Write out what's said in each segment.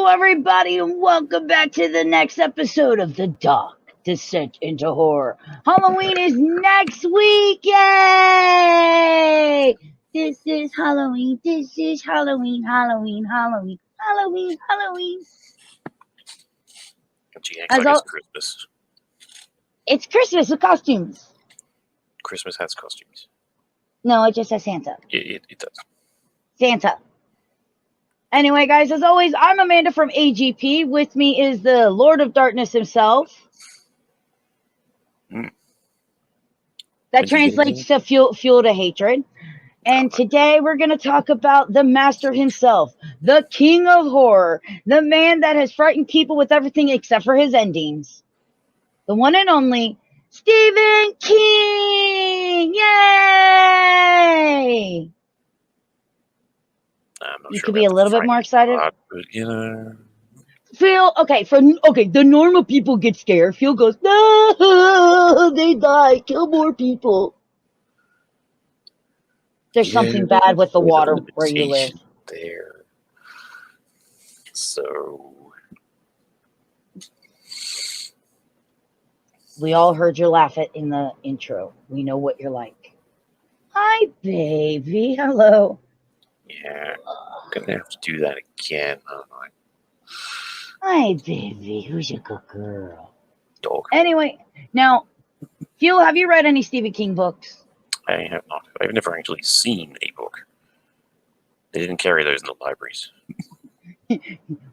everybody, and welcome back to the next episode of The Dark Descent into Horror. Halloween is next week! Yay! This is Halloween. This is Halloween. Halloween. Halloween. Halloween. Halloween. She acts like it's Christmas. It's Christmas with costumes. Christmas has costumes. No, it just has Santa. It does. Santa. Anyway, guys, as always, I'm Amanda from AGP. With me is the Lord of Darkness himself. That translates to fuel to hatred. And today we're going to talk about the master himself, the king of horror, the man that has frightened people with everything except for his endings. The one and only Stephen King! Yay! You could be a little bit more excited. But, you know. Phil, okay, the normal people get scared. Phil goes, no, they die. Kill more people. There's something bad with the water where you live. There. So. We all heard your laugh in the intro. We know what you're like. Hi, baby. Hello. Yeah, I'm gonna have to do that again, aren't I? Hi, baby. Who's your good girl? Dog. Anyway, now, Phil, have you read any Stephen King books? I have not. I've never actually seen a book. They didn't carry those in the libraries.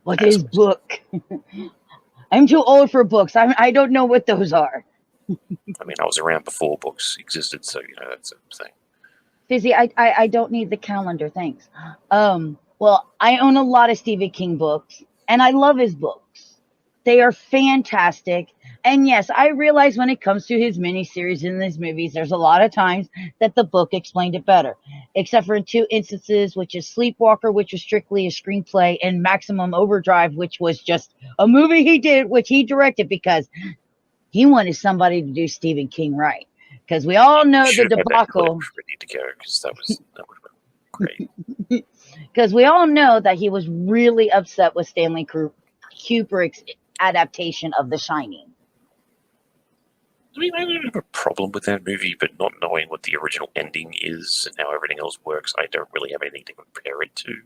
What is book? I'm too old for books. I don't know what those are. I mean, I was around before books existed, so, that's a thing. Fizzy, I don't need the calendar, thanks. Well, I own a lot of Stephen King books, and I love his books. They are fantastic. And yes, I realize when it comes to his miniseries and his movies, there's a lot of times that the book explained it better. Except for in two instances, which is Sleepwalker, which was strictly a screenplay, and Maximum Overdrive, which was just a movie he did, which he directed because he wanted somebody to do Stephen King right. Because we all know the debacle. That would have been great. Because we all know that he was really upset with Stanley Kubrick's adaptation of The Shining. I mean, I don't have a problem with that movie, but not knowing what the original ending is and how everything else works, I don't really have anything to compare it to.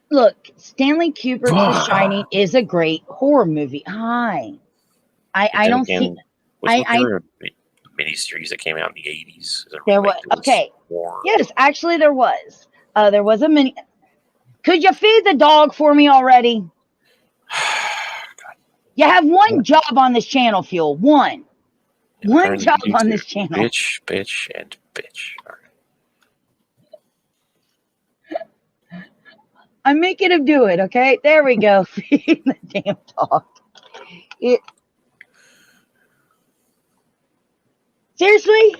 Look, Stanley Kubrick's The Shining is a great horror movie. Hi. I don't see... there a miniseries that came out in the 80s? There was... Okay. Yes, actually there was. There was a mini... Could you feed the dog for me already? You have one job on this channel, Fuel. One job on this channel. Bitch, and bitch. All right. I'm making him do it, okay? There we go. Feed the damn dog. Seriously?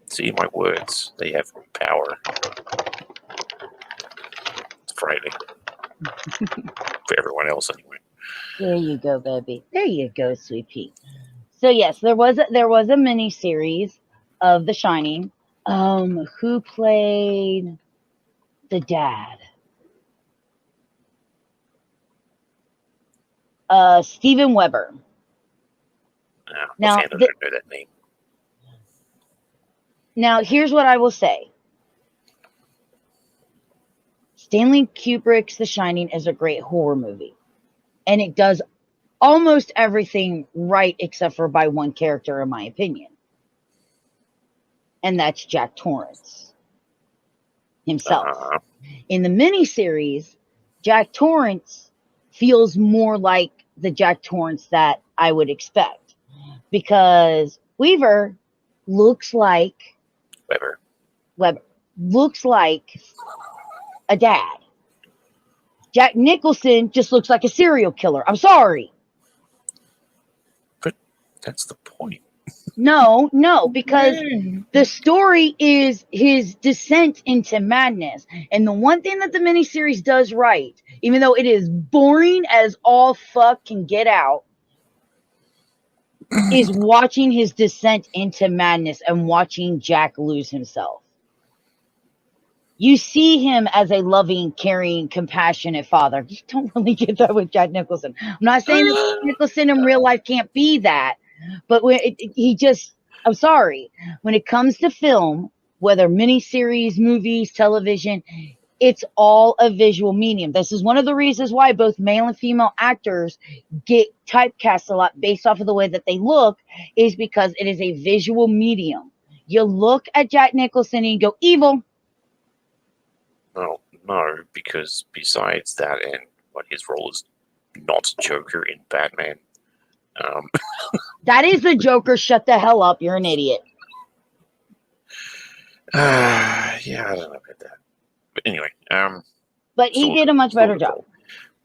See, my words. They have power. It's frightening. For everyone else, anyway. There you go, baby. There you go, sweet pea. So yes, there was a mini series of The Shining. Who played the dad? Steven Weber. Now, I don't know that name. Now, here's what I will say. Stanley Kubrick's The Shining is a great horror movie. And it does almost everything right except for by one character, in my opinion. And that's Jack Torrance himself. In the miniseries, Jack Torrance feels more like the Jack Torrance that I would expect. Because Weber looks like... Weber looks like a dad. Jack Nicholson just looks like a serial killer. I'm sorry. But that's the point. No, because the story is his descent into madness. And the one thing that the miniseries does right, even though it is boring as all fuck can get out, is watching his descent into madness and watching Jack lose himself. You see him as a loving, caring, compassionate father. You don't really get that with Jack Nicholson. I'm not saying that Jack Nicholson in real life can't be that, but he just, I'm sorry, when it comes to film, whether miniseries, movies, television, it's all a visual medium. This is one of the reasons why both male and female actors get typecast a lot based off of the way that they look, is because it is a visual medium. You look at Jack Nicholson and you go, evil. Well, no, because besides that, and what his role is not Joker in Batman. That is the Joker. Shut the hell up. You're an idiot. Yeah, I don't know about that. But anyway, But he did a much better job.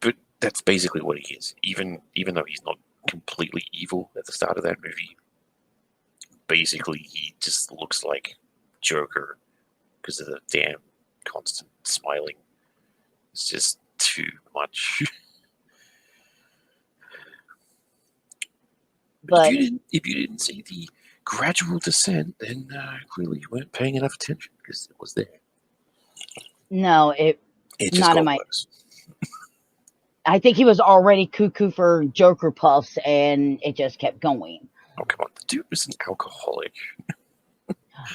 But that's basically what he is. Even though he's not completely evil at the start of that movie, basically he just looks like Joker because of the damn constant smiling. It's just too much. But if you didn't see the gradual descent, then clearly you weren't paying enough attention because it was there. no, it just not got in my. worse. I think he was already cuckoo for Joker puffs, and it just kept going. Oh, come on. The dude was an alcoholic.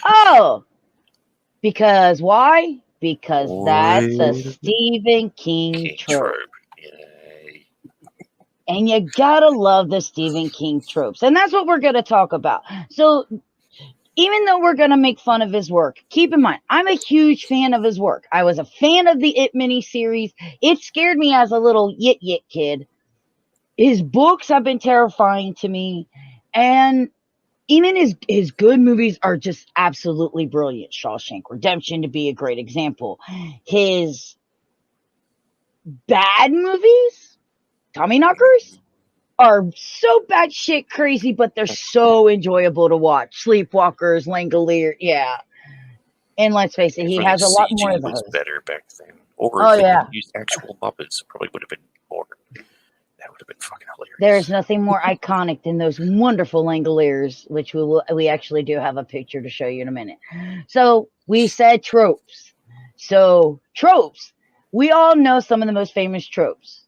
Oh, because why? Because that's a Stephen King trope. Yay. And you gotta love the Stephen King tropes. And that's what we're gonna talk about. So even though we're gonna make fun of his work, keep in mind, I'm a huge fan of his work. I was a fan of the It miniseries. It scared me as a little yit kid. His books have been terrifying to me. And even his good movies are just absolutely brilliant. Shawshank Redemption to be a great example. His bad movies, Tommyknockers, are so batshit crazy, but they're so enjoyable to watch. Sleepwalkers, Langolier, yeah. And let's face it, he has a lot more of those. Was better back then. Or if they could use actual Muppets, it probably would have been more. That would have been fucking hilarious. There is nothing more iconic than those wonderful Langoliers, which we actually do have a picture to show you in a minute. So we said tropes. So tropes. We all know some of the most famous tropes.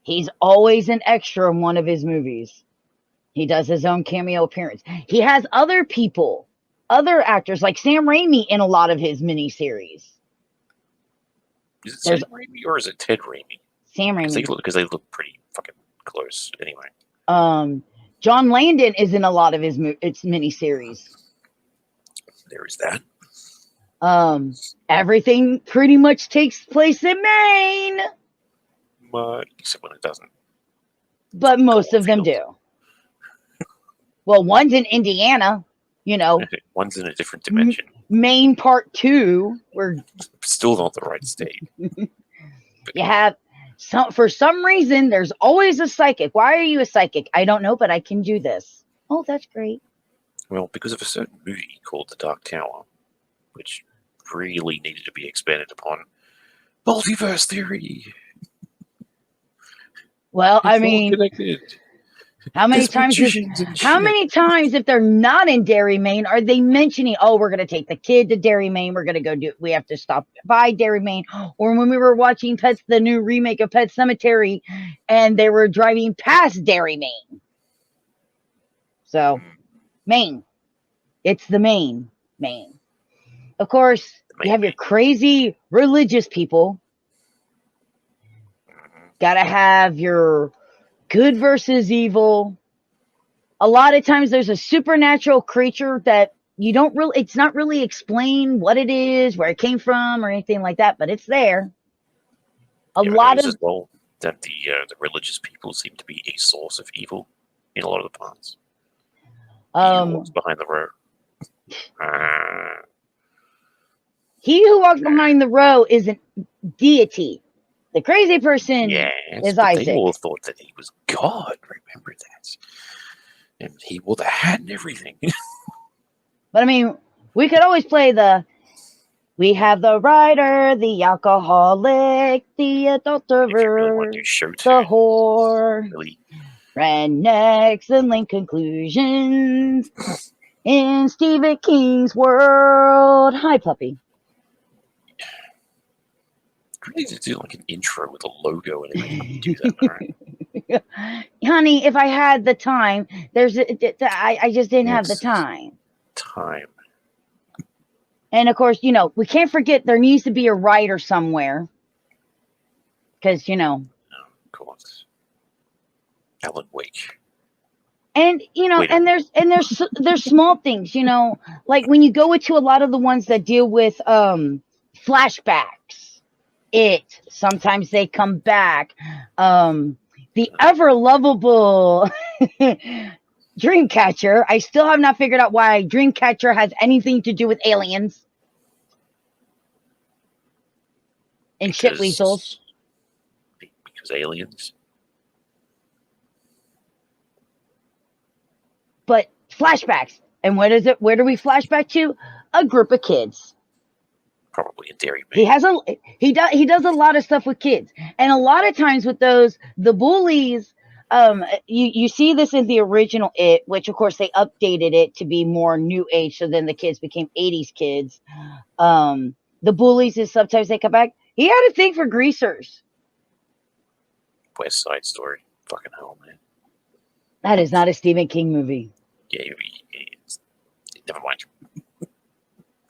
He's always an extra in one of his movies. He does his own cameo appearance. He has other people, other actors like Sam Raimi in a lot of his miniseries. Is it Sam Raimi or is it Ted Raimi? Sam Raimi. Because they look pretty fucking close anyway. John Landon is in a lot of his miniseries. There is that. Everything pretty much takes place in Maine. Except when it doesn't. But most of them do. Well, one's in Indiana, you know. One's in a different dimension. Maine Part 2. We're still not the right state. You have for some reason, there's always a psychic. Why are you a psychic? I don't know, but I can do this. Oh, that's great. Well, because of a certain movie called The Dark Tower, which really needed to be expanded upon. Multiverse theory. Well, I mean, how many times, if they're not in Derry, Maine, are they mentioning, oh, we're going to take the kid to Derry, Maine, we're going to we have to stop by Derry, Maine, or when we were watching the new remake of Pet Sematary, and they were driving past Derry, Maine. So, Maine. It's the Maine. Of course, you have your crazy religious people. Gotta have your good versus evil. A lot of times there's a supernatural creature that it's not really explained what it is, where it came from, or anything like that, but it's there. As well that the religious people seem to be a source of evil in a lot of the parts. He who walks behind the row. He who walks behind the row is a deity. The crazy person is Isaac. They all thought that he was God. Remember that. And he wore the hat and everything. But I mean, we could always play we have the writer, the alcoholic, the adulterer, really the whore, rednecks and link conclusions in Stephen King's world. Hi, puppy. We need to do like an intro with a logo and everything. Do that, all right? Honey, if I had the time, I just didn't have the Yes. time. Time. And of course, we can't forget there needs to be a writer somewhere. Because, Oh, of course. Alan Wake. and Wait a and there's small things, like when you go into a lot of the ones that deal with flashbacks, sometimes they come back. The ever lovable Dreamcatcher. I still have not figured out why Dreamcatcher has anything to do with aliens and shit weasels. Because aliens. But flashbacks. And what is it? Where do we flashback to? A group of kids. Probably in Dairy He Man. he does a lot of stuff with kids. And a lot of times with those, the bullies, you see this in the original It, which of course they updated it to be more new age, so then the kids became 80s kids. The bullies is sometimes they come back. He had a thing for greasers. West Side Story. Fucking hell, man. That is not a Stephen King movie. Yeah, never mind.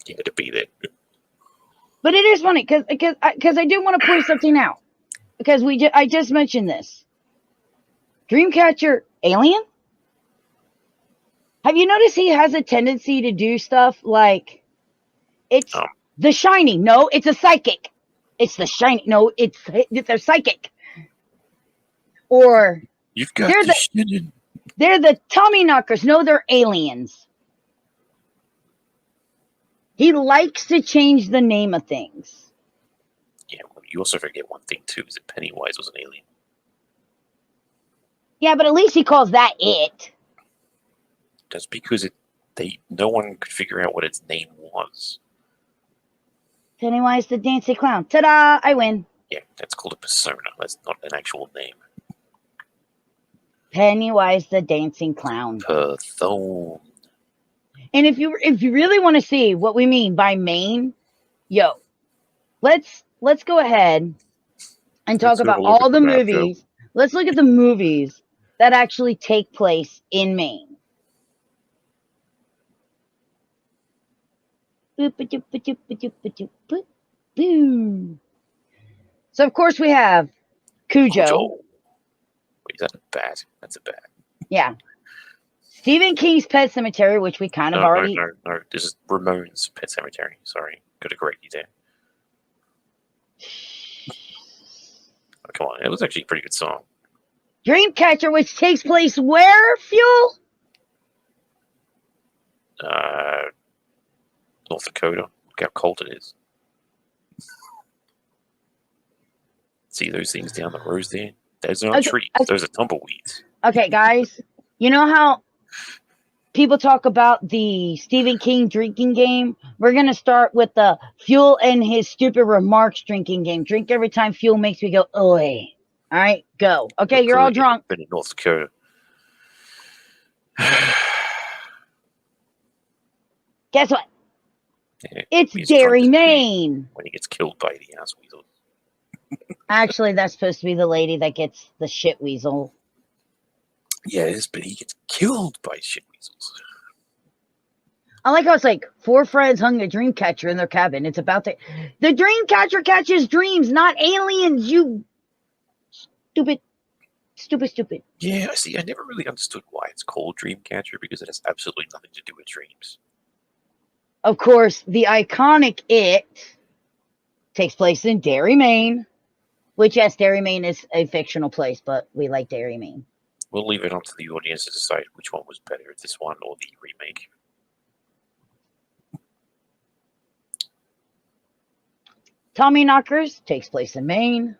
You had to be there. But it is funny because I do want to point something out, because I just mentioned this. Dreamcatcher alien? Have you noticed he has a tendency to do stuff like it's The Shining? No, it's a psychic. It's The Shining. No, it's a psychic. Or You've got they're the Tommy knockers. No, they're aliens. He likes to change the name of things. Yeah, well, you also forget one thing too: is that Pennywise was an alien. Yeah, but at least he calls that it. That's because no one could figure out what its name was. Pennywise the Dancing Clown. Ta-da! I win. Yeah, that's called a persona. That's not an actual name. Pennywise the Dancing Clown. Python. And if you really want to see what we mean by Maine, let's go ahead and talk about all the movies. Let's look at the movies that actually take place in Maine. So of course we have Cujo. Wait, is that a bat? That's a bat. Yeah. Stephen King's Pet Sematary, which we kind of already... No. This is Ramone's Pet Sematary. Sorry. Got to correct you there. Oh, come on. It was actually a pretty good song. Dreamcatcher, which takes place where, Fuel? North Dakota. Look how cold it is. See those things down the rows there? Those aren't trees. Those are tumbleweeds. Okay, guys. You know how people talk about the Stephen King drinking game? We're going to start with the Fuel and his stupid remarks drinking game. Drink every time Fuel makes me go, oi. All right, go. Okay, you're all drunk. Been in North Dakota. Guess what? Yeah, it's Dairy Maine. When he gets killed by the ass weasel. Actually, that's supposed to be the lady that gets the shit weasel. Yes, but he gets killed by shit weasels. I like how it's like 4 friends hung a dream catcher in their cabin. It's about the dream catcher catches dreams, not aliens, you stupid. Yeah, see, I never really understood why it's called Dreamcatcher, because it has absolutely nothing to do with dreams. Of course, the iconic It takes place in Dairy Maine, which, yes, Dairy Maine is a fictional place, but we like Dairy Maine. We'll leave it up to the audience to decide which one was better, this one or the remake. Tommy Knockers takes place in Maine.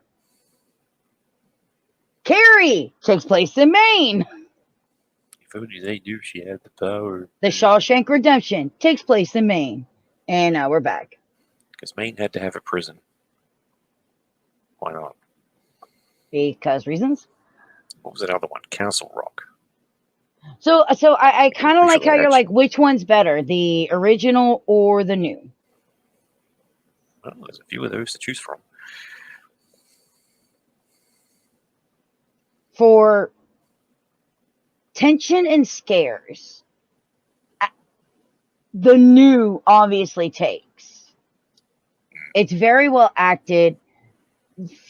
Carrie takes place in Maine. If only they knew she had the power. The Shawshank Redemption takes place in Maine. And now we're back. Because Maine had to have a prison. Why not? Because reasons. What was that other one? Castle Rock. So I kind of like how you're like, which one's better, the original or the new? Well, there's a few of those to choose from. for tension and scares, the new obviously takes. It's very well acted.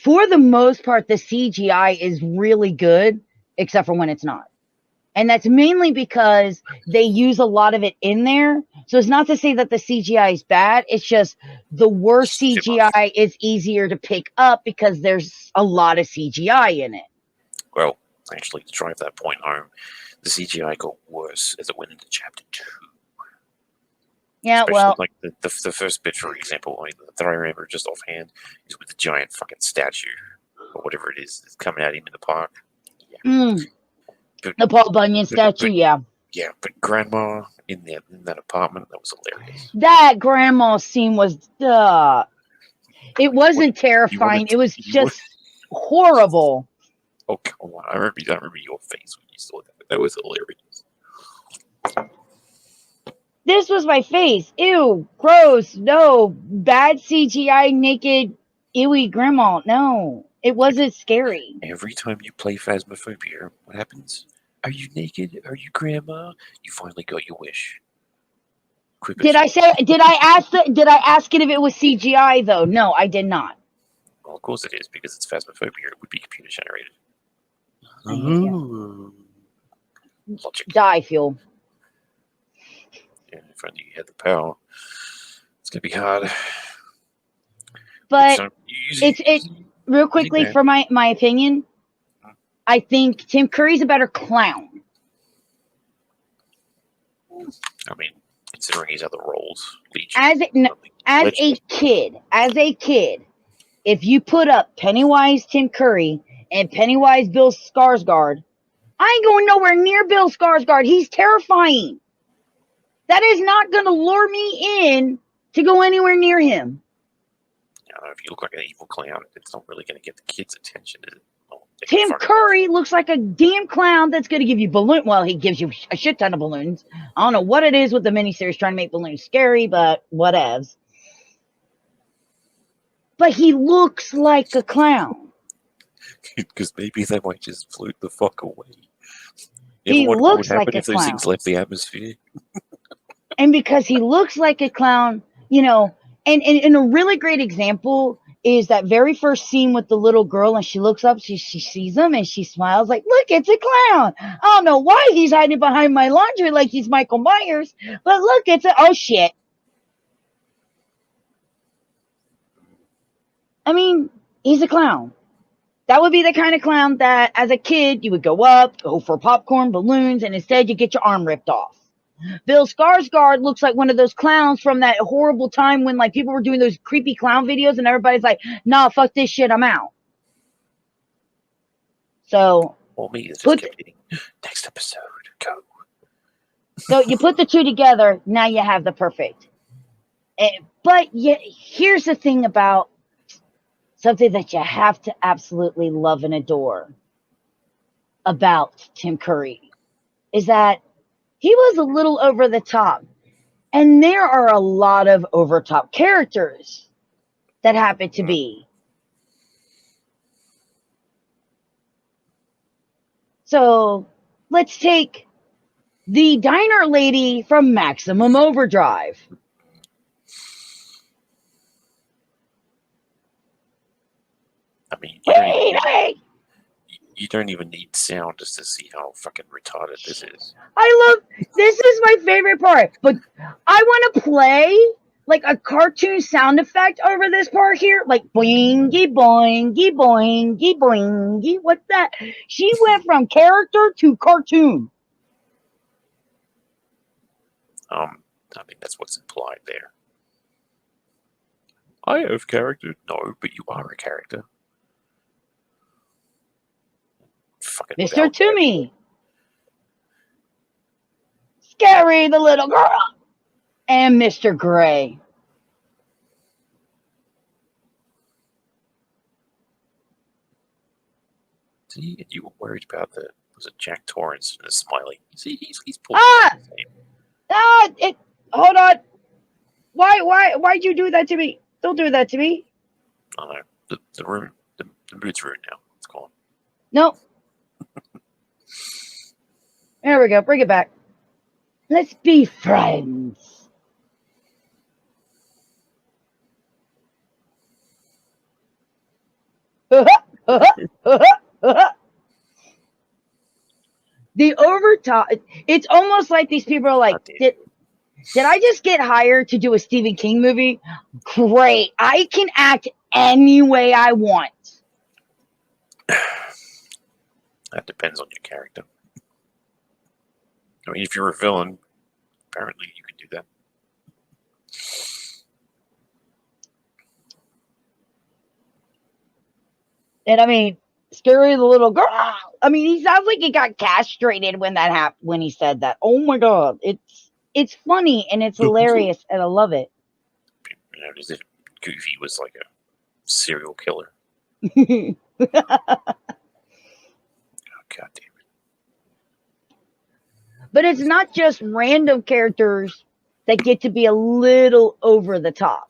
For the most part, the CGI is really good, except for when it's not. And that's mainly because they use a lot of it in there. So it's not to say that the CGI is bad. It's just the worst CGI is easier to pick up because there's a lot of CGI in it. Well, actually, to drive that point home, the CGI got worse as it went into chapter 2. Yeah, Especially well, like the first bit, for example, that I remember just offhand is with the giant fucking statue or whatever it is that's coming at him in the park. Yeah. The Paul Bunyan statue, yeah. Yeah, but Grandma in that apartment, that was hilarious. That grandma scene was, it wasn't terrifying. It was just horrible. Oh, come on. I remember your face when you saw that. That was hilarious. This was my face. Ew, gross. No, bad CGI, naked, ewy grandma. No, it wasn't scary. Every time you play Phasmophobia, what happens? Are you naked? Are you grandma? You finally got your wish. Did I ask it if it was CGI though? No, I did not. Well, of course it is, because it's Phasmophobia. It would be computer generated. I hate you. Logic. Die, Fuel. Yeah, if only you had the power. It's gonna be hard. But it's real quickly for my opinion. I think Tim Curry's a better clown. I mean, considering his other roles, as a kid, if you put up Pennywise Tim Curry and Pennywise Bill Skarsgård, I ain't going nowhere near Bill Skarsgård. He's terrifying. That is not going to lure me in to go anywhere near him. If you look like an evil clown, it's not really going to get the kids' attention. Tim Curry looks like a damn clown that's going to give you balloon. Well, he gives you a shit ton of balloons. I don't know what it is with the miniseries trying to make balloons scary, but whatevs. But he looks like a clown. Because maybe they might just float the fuck away. He looks like a clown. If those things left the atmosphere? And because he looks like a clown, you know, and a really great example is that very first scene with the little girl, and she looks up, she sees him, and she smiles like, look, it's a clown. I don't know why he's hiding behind my laundry like he's Michael Myers, but look, oh shit. I mean, he's a clown. That would be the kind of clown that as a kid, you would go for popcorn, balloons, and instead you get your arm ripped off. Bill Skarsgård looks like one of those clowns from that horrible time when like people were doing those creepy clown videos and everybody's like, nah, fuck this shit, I'm out. So next episode, go. So you put the two together, now you have the perfect. But here's the thing about something that you have to absolutely love and adore about Tim Curry is that he was a little over the top. And there are a lot of over top characters that happen to be. So let's take the diner lady from Maximum Overdrive. I mean, you don't even need sound just to see how fucking retarded this is. This is my favorite part, but I want to play like a cartoon sound effect over this part here, like boingy, boingy, boingy, boingy. What's that? She went from character to cartoon. I think that's what's implied there. I have character. No, but you are a character. Fucking Mr. Toomey. Scary the little girl. And Mr. Gray. See, you were worried about was it Jack Torrance and the smiley? See, he's pulling. Hold on. Why'd you do that to me? Don't do that to me. Oh no, the mood's ruined now. It's gone. No. There we go. Bring it back. Let's be friends. The overtop. It's almost like these people are like, did I just get hired to do a Stephen King movie? Great. I can act any way I want. That depends on your character. I mean, if you're a villain, apparently you can do that. And I mean, Scary the little girl. I mean, he sounds like he got castrated when that happened. When he said that, oh my god, it's funny and it's hilarious, and I love it. You know, as if Goofy was like a serial killer. Oh, God damn it. But it's not just random characters that get to be a little over the top.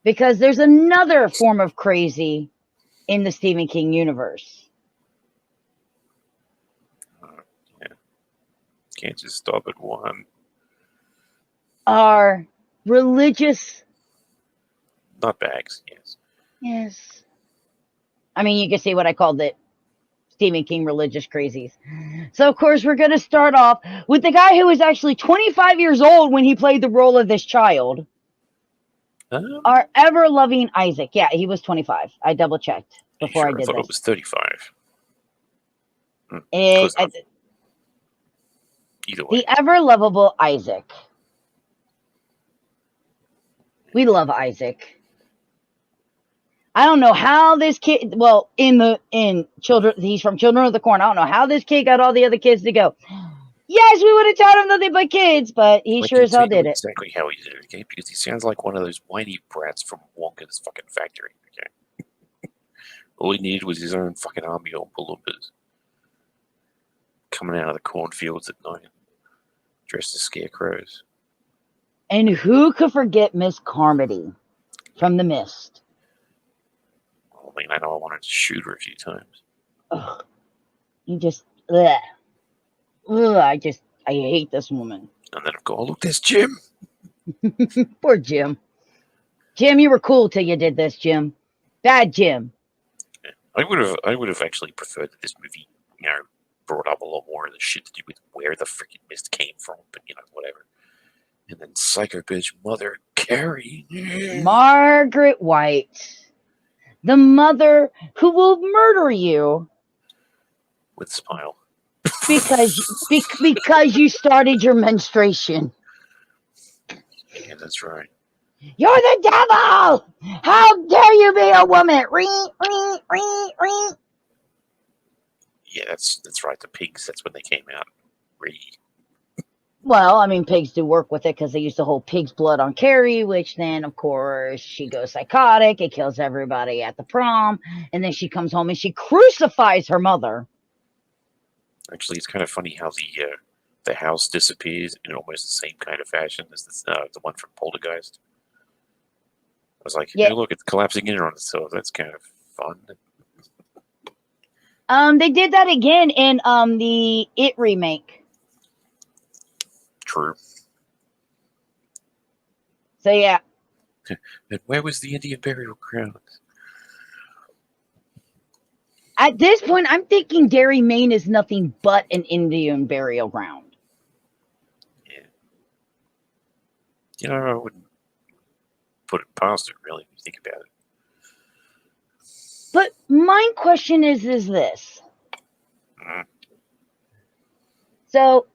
Because there's another form of crazy in the Stephen King universe. Yeah. Can't just stop at one. Are religious. Nutbags, yes. Yes. I mean, you can see what I called it. Stephen King religious crazies. So, of course, we're going to start off with the guy who was actually 25 years old when he played the role of this child. Our ever-loving Isaac. Yeah, he was 25. I double-checked before I did I thought this. it was 35. Either way. The ever-lovable Isaac. We love Isaac. I don't know how this kid. Well, in children, he's from Children of the Corn. I don't know how this kid got all the other kids to go. Yes, we would have taught him nothing but kids, but he sure as hell did it. Exactly how he did it, okay? Because he sounds like one of those whiny brats from Wonka's fucking factory, okay? All he needed was his own fucking army of Oompa coming out of the cornfields at night, dressed as scarecrows. And who could forget Miss Carmody from The Mist? I mean, I know I wanted to shoot her a few times. Ugh. You just, ugh. Ugh, I hate this woman. And then I've got, oh, look, there's Jim. Poor Jim. Jim, you were cool till you did this, Jim. Bad Jim. Yeah. I would have actually preferred that this movie, you know, brought up a lot more of the shit to do with where the freaking mist came from, but you know, whatever. And then psycho bitch Mother Carrie. Margaret White. The mother who will murder you. With a smile. Because you started your menstruation. Yeah, that's right. You're the devil! How dare you be a woman? Ring, ring, ring, ring. Yeah, that's right. The pigs, that's when they came out. Well, I mean, pigs do work with it because they used to hold pig's blood on Carrie, which then, of course, she goes psychotic. It kills everybody at the prom. And then she comes home and she crucifies her mother. Actually, it's kind of funny how the house disappears in almost the same kind of fashion as the one from Poltergeist. I was like, yeah. Hey, look, it's collapsing in on itself. That's kind of fun. They did that again in the It remake. True. So yeah. And where was the Indian burial ground? At this point, I'm thinking Derry, Maine is nothing but an Indian burial ground. Yeah. You know, I wouldn't put it past it, really, if you think about it. But my question is this. Mm-hmm. So,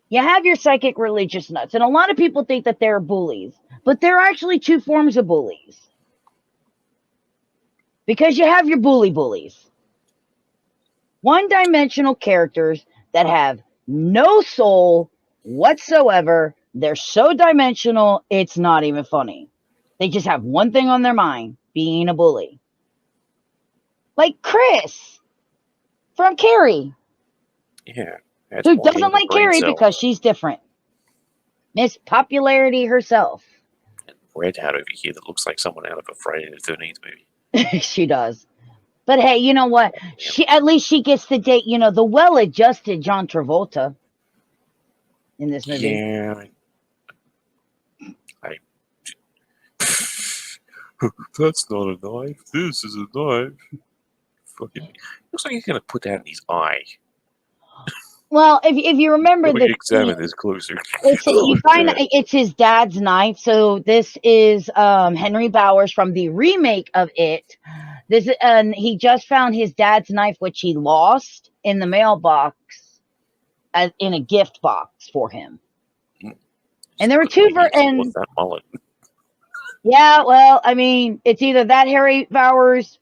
you have your psychic religious nuts, and a lot of people think that they're bullies, but there are actually two forms of bullies. Because you have your bullies. One-dimensional characters that have no soul whatsoever. They're so dimensional, it's not even funny. They just have one thing on their mind, being a bully. Like Chris from Carrie. Yeah. Who doesn't like Carrie because she's different. Miss Popularity herself. And Red Hat over here that looks like someone out of a Friday the 13th movie. She does. But hey, you know what? At least she gets to date, the well-adjusted John Travolta in this movie. Yeah, I. That's not a knife. This is a knife. Fucking looks like he's gonna put that in his eye. Well, if you remember Let me the examine scene, this closer. you Oh, find damn. it's his dad's knife. So this is Henry Bowers from the remake of it. This and he just found his dad's knife, which he lost in the mailbox, in a gift box for him. And there were two What's that mullet? yeah, well, I mean, it's either that Harry Bowers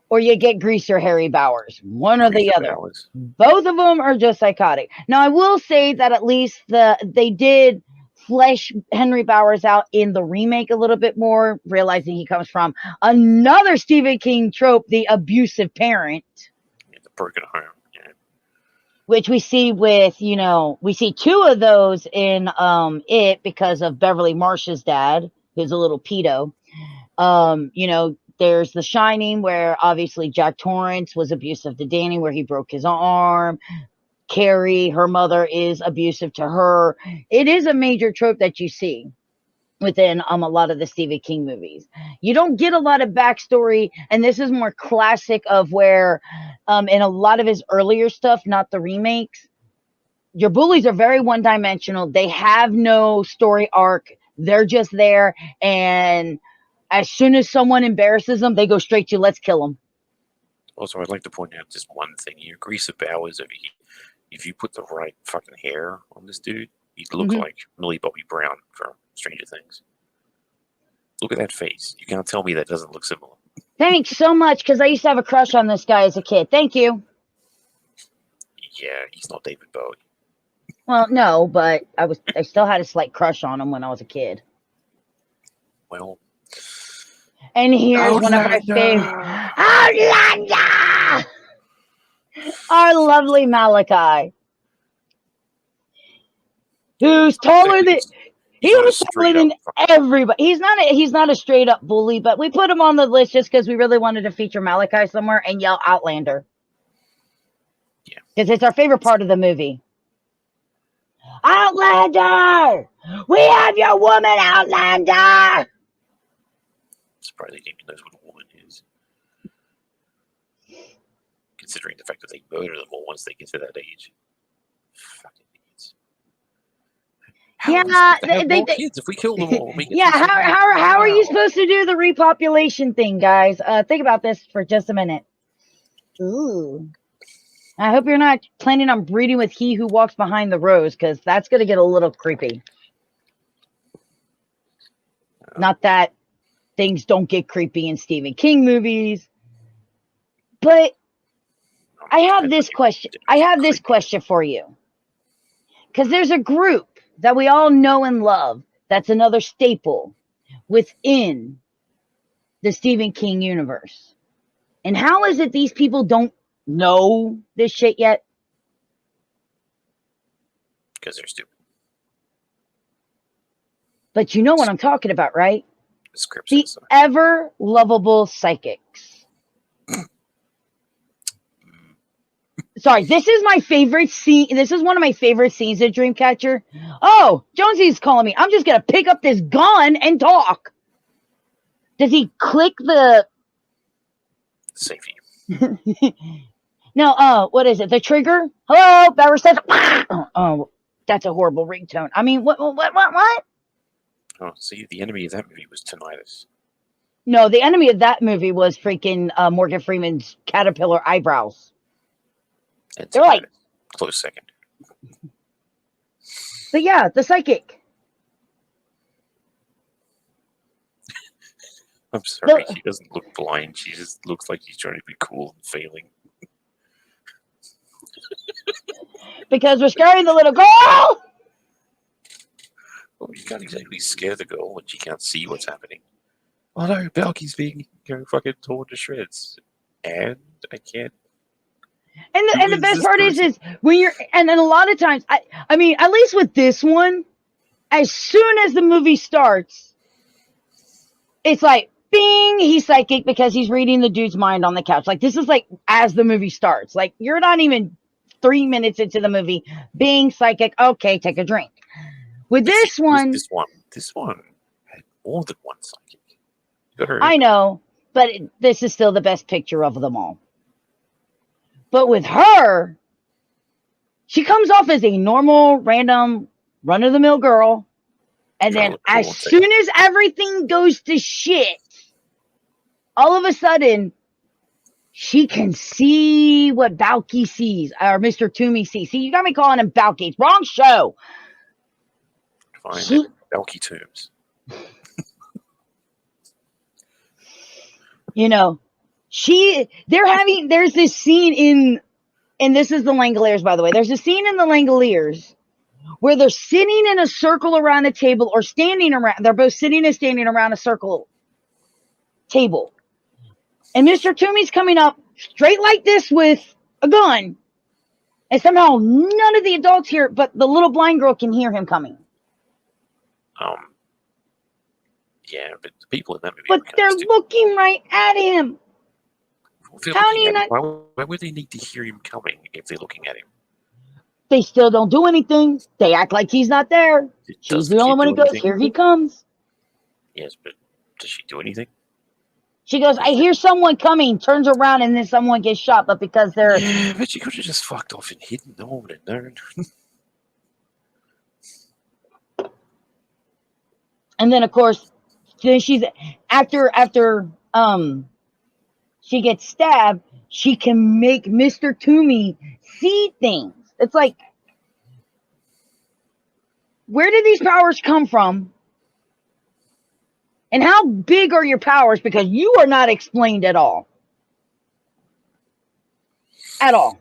or you get Greaser Harry Bowers, one or the other. Hours. Both of them are just psychotic. Now, I will say that at least they did flesh Henry Bowers out in the remake a little bit more, realizing he comes from another Stephen King trope, the abusive parent. Yeah, the broken home. Yeah. Which we see with, we see two of those in it because of Beverly Marsh's dad, who's a little pedo. There's The Shining, where obviously Jack Torrance was abusive to Danny, where he broke his arm. Carrie, her mother, is abusive to her. It is a major trope that you see within a lot of the Stephen King movies. You don't get a lot of backstory, and this is more classic of where, in a lot of his earlier stuff, not the remakes, your bullies are very one-dimensional. They have no story arc. They're just there, and as soon as someone embarrasses them, they go straight to let's kill them. Also, I'd like to point out just one thing here. Greaser Bowers, if you put the right fucking hair on this dude, he'd look like Millie Bobby Brown from Stranger Things. Look at that face. You can't tell me that doesn't look similar. Thanks so much, because I used to have a crush on this guy as a kid. Thank you. Yeah, he's not David Bowie. Well, no, but I still had a slight crush on him when I was a kid. Well, and here's one of our favorite Outlander! Our lovely Malachi, who's taller than he was taller than everybody. He's not a straight up bully, but we put him on the list just because we really wanted to feature Malachi somewhere and yell Outlander. Yeah, because it's our favorite part of the movie. Outlander! We have your woman, Outlander! Surprised they even knows what a woman is. Considering the fact that they murder them all once they get to that age. Fucking idiots. How are we supposed to have more kids if we kill them all? Yeah, how are you supposed to do the repopulation thing, guys? Think about this for just a minute. Ooh. I hope you're not planning on breeding with he who walks behind the rose, because that's going to get a little creepy. Not that things don't get creepy in Stephen King movies, but I have this question. I have this question for you, because there's a group that we all know and love that's another staple within the Stephen King universe. And how is it these people don't know this shit yet? Because they're stupid. But you know what I'm talking about, right? The ever lovable psychics. Sorry, this is my favorite scene. This is one of my favorite scenes of Dreamcatcher. Oh, Jonesy's calling me. I'm just going to pick up this gun and talk. Does he click the... Safety. No, what is it? The trigger? Hello, Bauer says... Oh, that's a horrible ringtone. I mean, what? Oh, see, the enemy of that movie was tinnitus. No, the enemy of that movie was freaking Morgan Freeman's caterpillar eyebrows. They're like close second. But yeah, the psychic. I'm sorry, she doesn't look blind. She just looks like she's trying to be cool and failing. Because we're scaring the little girl! Well, you can't exactly scare the girl when she can't see what's happening. Oh no, Balky's being fucking torn to shreds. And I can't. And the best part is when you're, and then a lot of times, I mean, at least with this one, as soon as the movie starts, it's like, Bing, he's psychic because he's reading the dude's mind on the couch. Like, this is like as the movie starts. Like, you're not even 3 minutes into the movie. Bing, psychic. Okay, take a drink. With this one, this one had more than one psychic. I know, but this is still the best picture of them all. But with her, she comes off as a normal, random, run-of-the-mill girl. And then as soon as everything goes to shit, all of a sudden, she can see what Balky sees, or Mr. Toomey sees. See, you got me calling him Balky. It's wrong show. Fine, Balky Tombs. You know, there's this scene and this is the Langoliers, by the way. There's a scene in the Langoliers where they're sitting in a circle around a table or standing around. They're both sitting and standing around a circle table. And Mr. Toomey's coming up straight like this with a gun. And somehow none of the adults hear it, but the little blind girl can hear him coming. Yeah, but the people in that movie. But they're looking right at him. Why would they need to hear him coming if they're looking at him? They still don't do anything. They act like he's not there. She's the only one who goes, here he comes. Yes, but does she do anything? She goes, I hear someone coming, turns around, and then someone gets shot, but because they're... Yeah, but she could have just fucked off and hidden. No one would have known. And then, of course, then she's... After she gets stabbed, she can make Mr. Toomey see things. It's like, where did these powers come from? And how big are your powers? Because you are not explained at all. At all.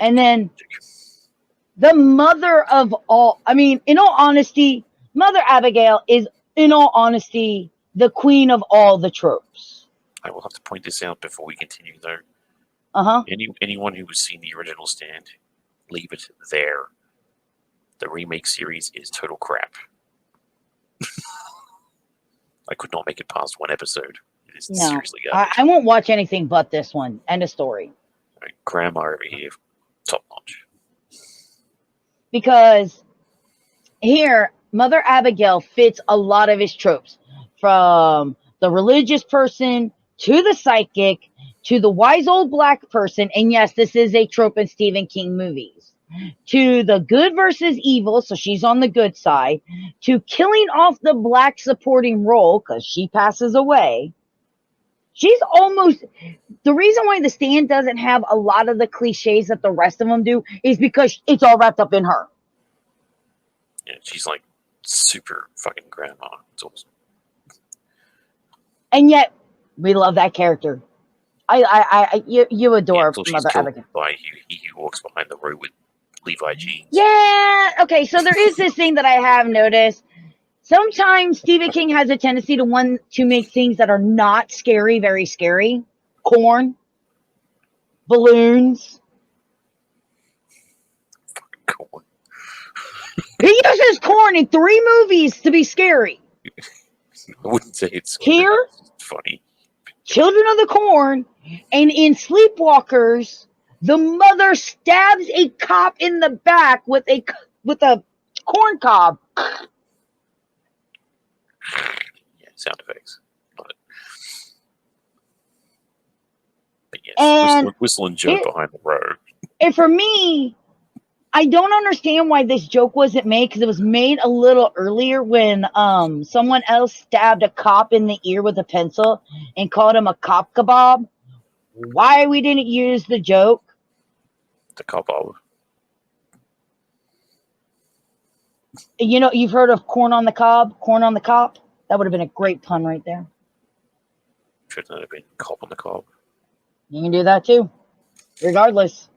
And then the mother of all, I mean, in all honesty, Mother Abigail is, in all honesty, the queen of all the tropes. I will have to point this out before we continue, though. Uh-huh. Anyone who has seen the original Stand, leave it there. The remake series is total crap. I could not make it past one episode. It is seriously garbage. I won't watch anything but this one. End of story. Right, grandma over here, top notch. Because here, Mother Abigail fits a lot of his tropes. From the religious person, to the psychic, to the wise old black person. And yes, this is a trope in Stephen King movies. To the good versus evil, so she's on the good side, to killing off the black supporting role because she passes away. She's almost, the reason why The Stand doesn't have a lot of the cliches that the rest of them do is because it's all wrapped up in her. Yeah, she's like super fucking grandma. It's awesome. And yet, we love that character. You adore Mother Abigail. By he who walks behind the road with Levi jeans. Yeah. Okay. So there is this thing that I have noticed. Sometimes Stephen King has a tendency to make things that are not scary very scary. Corn, balloons. Corn. He uses corn in 3 movies to be scary. I wouldn't say it's scary. Here, it's funny. Children of the Corn, and in Sleepwalkers, the mother stabs a cop in the back with a corn cob. Yeah, sound effects. Love it. But yes, And whistling joke behind the road. And for me, I don't understand why this joke wasn't made, because it was made a little earlier when someone else stabbed a cop in the ear with a pencil and called him a cop kebab. Why we didn't use the joke? The kebab. You know, you've heard of corn on the cob, corn on the cop? That would have been a great pun right there. Shouldn't it have been cop on the cob? You can do that too, regardless.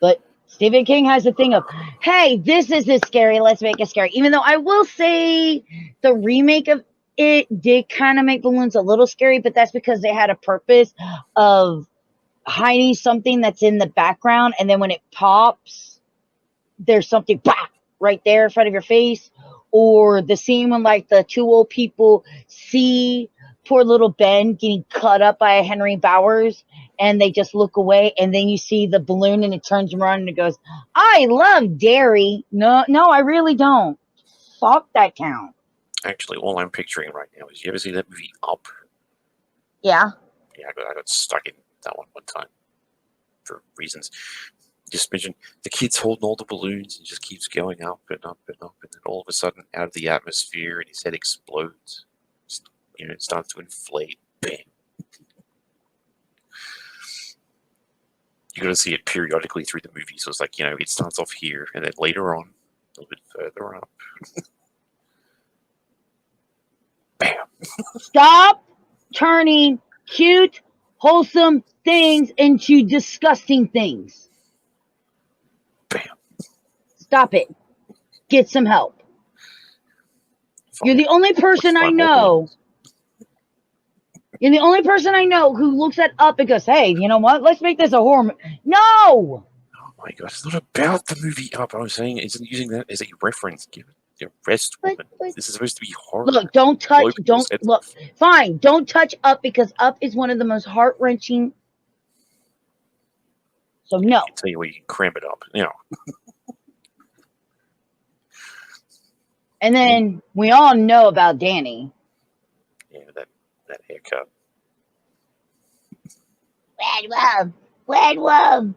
But Stephen King has a thing of, hey, this isn't scary, let's make it scary. Even though I will say the remake of it did kind of make balloons a little scary, but that's because they had a purpose of hiding something that's in the background, and then when it pops, there's something right there in front of your face. or the scene when like the two old people see poor little Ben getting cut up by a Henry Bowers and they just look away and then you see the balloon and it turns around and it goes, I love dairy. No, no, I really don't. Fuck that count. Actually, all I'm picturing right now is, you ever see that movie Up? Yeah. Yeah, I got stuck in that one time for reasons. Just mention the kid's holding all the balloons and just keeps going up and up and up, and then all of a sudden, out of the atmosphere, and his head explodes. It starts to inflate. Bam. You got to see it periodically through the movie, so it's like, it starts off here, and then later on, a little bit further up. Bam. Stop turning cute, wholesome things into disgusting things. Bam. Stop it. Get some help. You're the only person I know. You're the only person I know who looks at Up and goes, hey, you know what? Let's make this a horror. No! Oh my god, it's not about the movie Up. I was saying, isn't using that as a reference. Give it a rest, woman. This is supposed to be horror. Look, don't touch, look, fine, don't touch Up because Up is one of the most heart-wrenching. So no. I can tell you where you can cram it up, And then we all know about Danny. Yeah, that haircut. Red Wolf.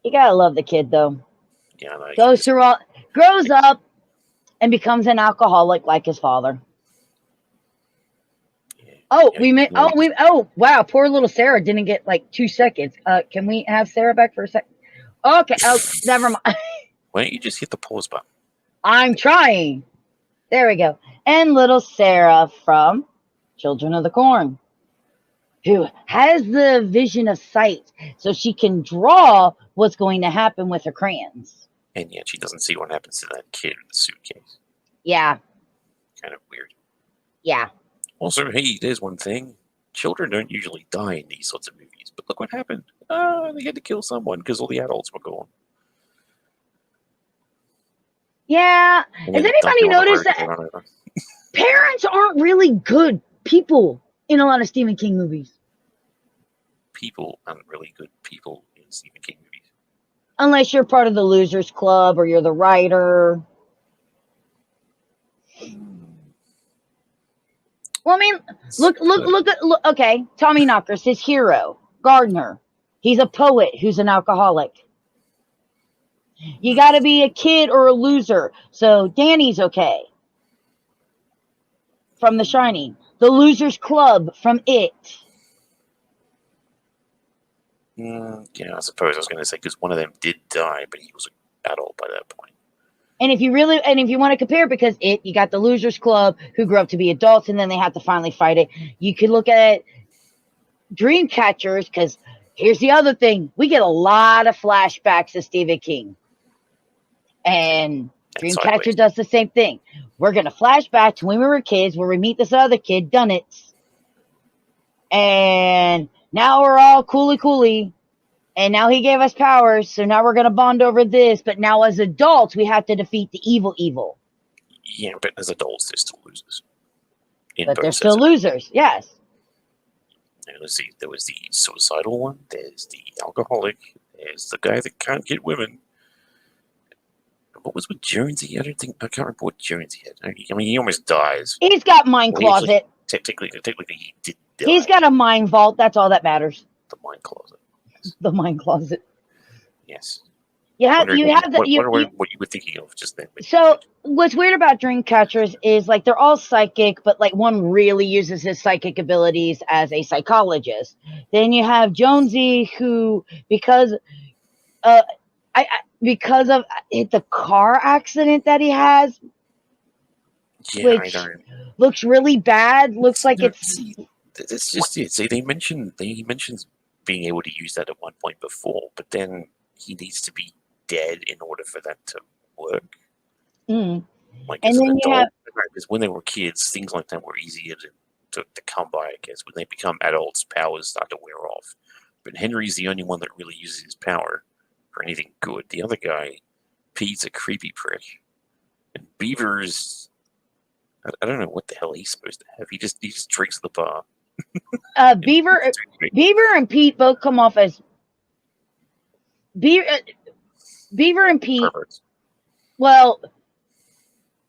You gotta love the kid though. Yeah, no, Grows up and becomes an alcoholic like his father. Wow, poor little Sarah didn't get like 2 seconds. Can we have Sarah back for a sec? Okay, never mind. Why don't you just hit the pause button? I'm trying. There we go. And little Sarah from Children of the Corn, who has the vision of sight so she can draw what's going to happen with her crayons. And yet she doesn't see what happens to that kid in the suitcase. Yeah. Kind of weird. Yeah. Also, hey, there's one thing. Children don't usually die in these sorts of movies, but look what happened. They had to kill someone because all the adults were gone. Yeah. Has anybody noticed that parents aren't really good people in a lot of Stephen King movies? People aren't really good people in Stephen King movies. Unless you're part of the Losers Club or you're the writer. Well, I mean, look. Okay, Tommy Knockers, his hero, Gardner. He's a poet who's an alcoholic. You got to be a kid or a loser. So Danny's okay. From The Shining. The Losers Club from It. Yeah, I suppose I was going to say, because one of them did die, but he was an adult by that point. And if you want to compare, because you got the Losers Club who grew up to be adults and then they have to finally fight it. You could look at Dreamcatchers, because here's the other thing. We get a lot of flashbacks of Stephen King. And Dreamcatcher does the same thing. We're going to flash back to when we were kids, where we meet this other kid, Dunnits. And now we're all cooly. And now he gave us powers, so now we're going to bond over this. But now as adults, we have to defeat the evil. Yeah, but as adults, they're still losers. But they're still losers, yes. And let's see, there was the suicidal one, there's the alcoholic, there's the guy that can't get women. What was with Jonesy? I can't remember what Jonesy had. I mean, he almost dies. He's got mind closet. Technically, he did die. He's got a mind vault. That's all that matters. The mind closet. Yes. The mind closet. Yes. What you were thinking of just then. So what's weird about Dreamcatchers is like they're all psychic, but like one really uses his psychic abilities as a psychologist. Then you have Jonesy, who because of the car accident that he has, which looks really bad. Looks like it's just it. See, he mentions being able to use that at one point before, but then he needs to be dead in order for that to work. Like as an adult, because when they were kids, things like that were easier to come by. I guess when they become adults, powers start to wear off. But Henry's the only one that really uses his power, or anything good. The other guy, Pete's a creepy prick, and Beaver's. I don't know what the hell he's supposed to have. He just drinks at the bar. Beaver and Pete both come off as Beaver and Pete. Perverts. Well,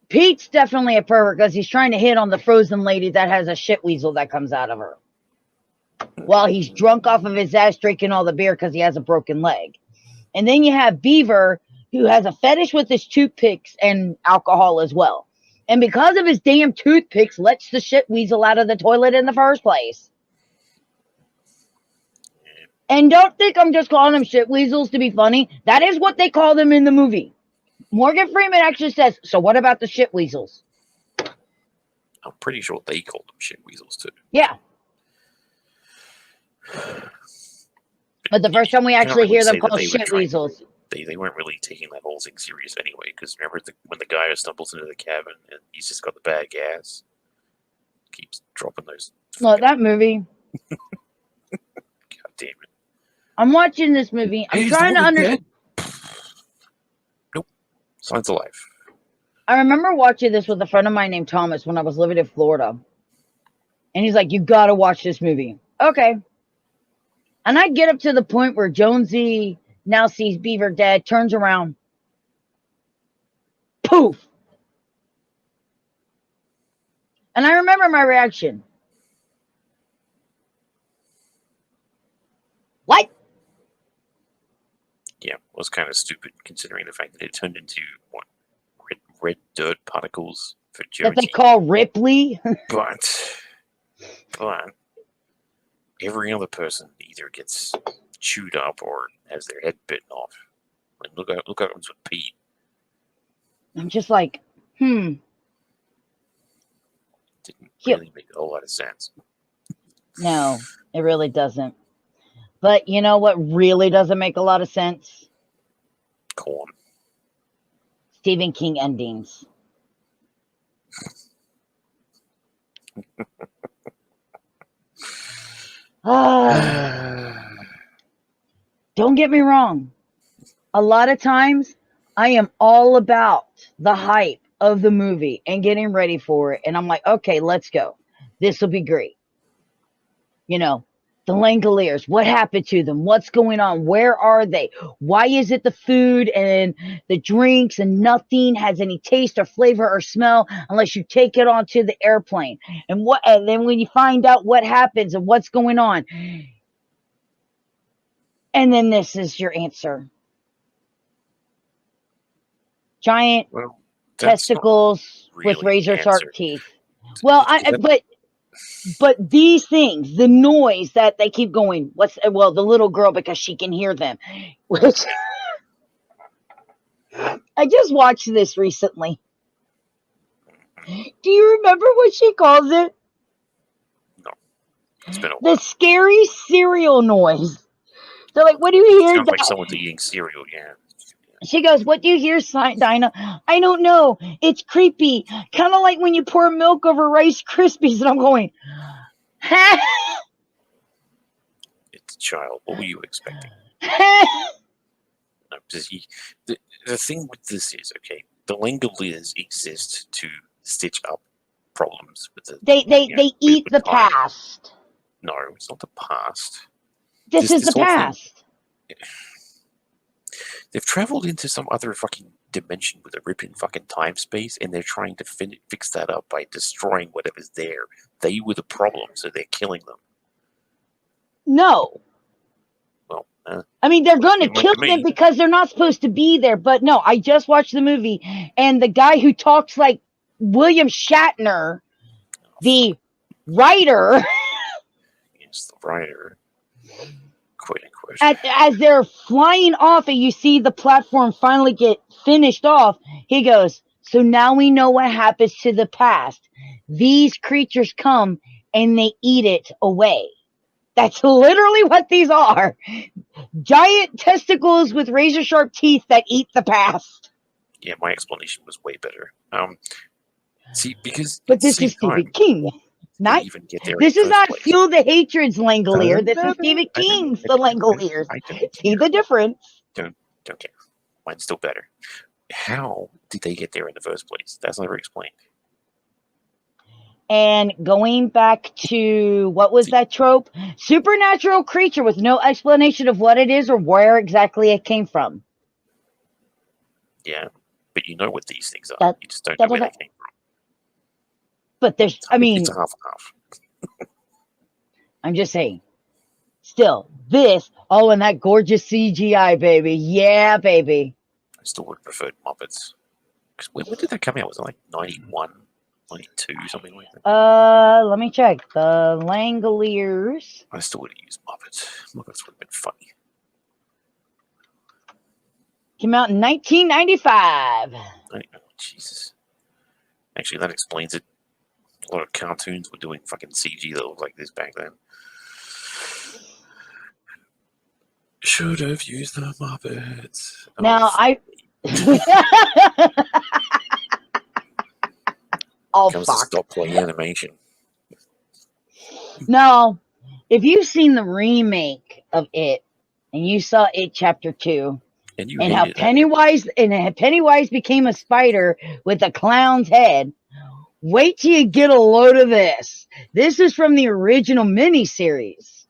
Pete's definitely a pervert because he's trying to hit on the frozen lady that has a shit weasel that comes out of her. While he's drunk off of his ass drinking all the beer because he has a broken leg. And then you have Beaver, who has a fetish with his toothpicks and alcohol as well. And because of his damn toothpicks, lets the shit weasel out of the toilet in the first place. And don't think I'm just calling them shit weasels to be funny. That is what they call them in the movie. Morgan Freeman actually says, so what about the shit weasels? I'm pretty sure they call them shit weasels too. Yeah. But the first time we actually hear them called shit weasels. They weren't really taking that whole thing serious anyway, because remember when the guy stumbles into the cabin and he's just got the bad gas? Keeps dropping those. Well, that movie. God damn it. I'm watching this movie. I'm trying to understand. Nope. Signs of life. I remember watching this with a friend of mine named Thomas when I was living in Florida. And he's like, you gotta watch this movie. Okay. And I get up to the point where Jonesy now sees Beaver dead, turns around. Poof. And I remember my reaction. What? Yeah, it was kind of stupid considering the fact that it turned into what? Red dirt particles for Jonesy. That they call Ripley? But every other person either gets chewed up or has their head bitten off. And look what happens with Pete. I'm just like, Didn't really make a whole lot of sense. No, it really doesn't. But you know what really doesn't make a lot of sense? Corn. Stephen King endings. Don't get me wrong. A lot of times, I am all about the hype of the movie and getting ready for it. And I'm like, okay, let's go. This will be great. You know, the Langoliers, what happened to them? What's going on? Where are they? Why is it the food and the drinks and nothing has any taste or flavor or smell unless you take it onto the airplane? And then when you find out what happens and what's going on, and then this is your answer. Giant testicles really with razor sharp teeth. Well, but these things, the noise that they keep going, the little girl, because she can hear them, which I just watched this recently. Do you remember what she calls it? No. It's been a while. The scary cereal noise. They're like, what do you hear? It sounds like someone's eating cereal, yeah. She goes, what do you hear, Dinah? I don't know. It's creepy. Kind of like when you pour milk over Rice Krispies. And I'm going, ha! It's a child. What were you expecting? No, the thing with this is, okay, the Langoliers exist to stitch up problems with the... They eat the past. No, it's not the past. This is the past. They've traveled into some other fucking dimension with a ripping fucking time space, and they're trying to fix that up by destroying whatever's there. They were the problem, so they're killing them. No. Well, I mean, they're going to kill them because they're not supposed to be there. But no, I just watched the movie, and the guy who talks like William Shatner, the writer... Yes, the writer... As they're flying off and you see the platform finally get finished off, he goes, so now we know what happens to the past. These creatures come and they eat it away. That's literally what these are. Giant testicles with razor sharp teeth that eat the past. Yeah, my explanation was way better. See, because... But this is Stephen King. This is not Fuel the Hatred's Langolier. This is Stephen King's The Langoliers. See the difference? Don't care. Mine's still better. How did they get there in the first place? That's never explained. And going back to what was that trope? Supernatural creature with no explanation of what it is or where exactly it came from. Yeah, but you know what these things are. That, You just don't know where they came from. But there's, I mean, it's a half and half. I'm just saying. Still, this, oh, and that gorgeous CGI, baby. Yeah, baby. I still would have preferred Muppets. Because when did that come out? Was it like 91, 92, something like that? Let me check. The Langoliers. I still would have used Muppets. Muppets would have been funny. Came out in 1995. Oh, Jesus. Actually, that explains it. A lot of cartoons were doing fucking CG that looked like this back then. Should have used the Muppets. Now, oh, comes fuck. to stop playing animation. No, if you've seen the remake of It, and you saw It Chapter 2, and how Pennywise became a spider with a clown's head, wait till you get a load of this. This is from the original miniseries.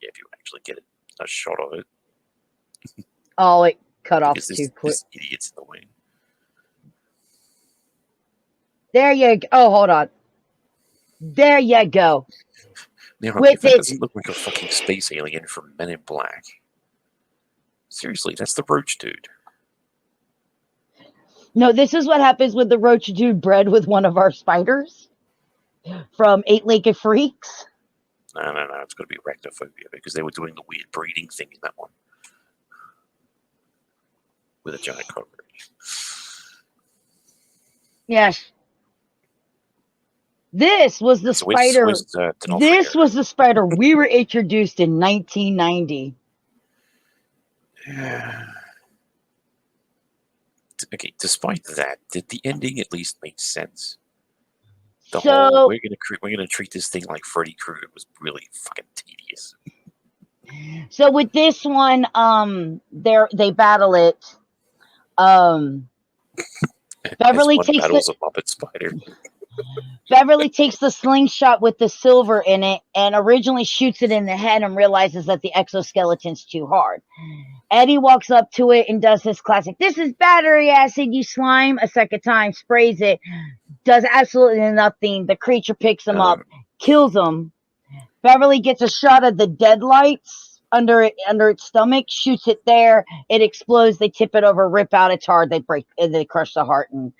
Yeah, if you actually get a shot of it. Oh, it cut off too quick. This idiot's in the way. There you go. Oh, hold on. There you go. Now, if that doesn't look like a fucking space alien from Men in Black. Seriously, that's the Roach dude. No, this is what happens with the Roach dude bred with one of our spiders from Eight-Legged Freaks. No, it's got to be arachnophobia because they were doing the weird breeding thing in that one. With a giant cockroach. Yes. This was the spider. This was the spider we were introduced in 1990. Okay, despite that, did the ending at least make sense? The whole we're gonna treat this thing like Freddy Krueger was really fucking tedious. So with this one, they battle it. Beverly takes battles a Muppet spider. Beverly takes the slingshot with the silver in it and originally shoots it in the head and realizes that the exoskeleton's too hard. Eddie walks up to it and does his classic, "This is battery acid, you slime," a second time, sprays it, does absolutely nothing. The creature picks him up, kills him. Beverly gets a shot of the deadlights under its stomach, shoots it there. It explodes. They tip it over, rip out its heart. They crush the heart, and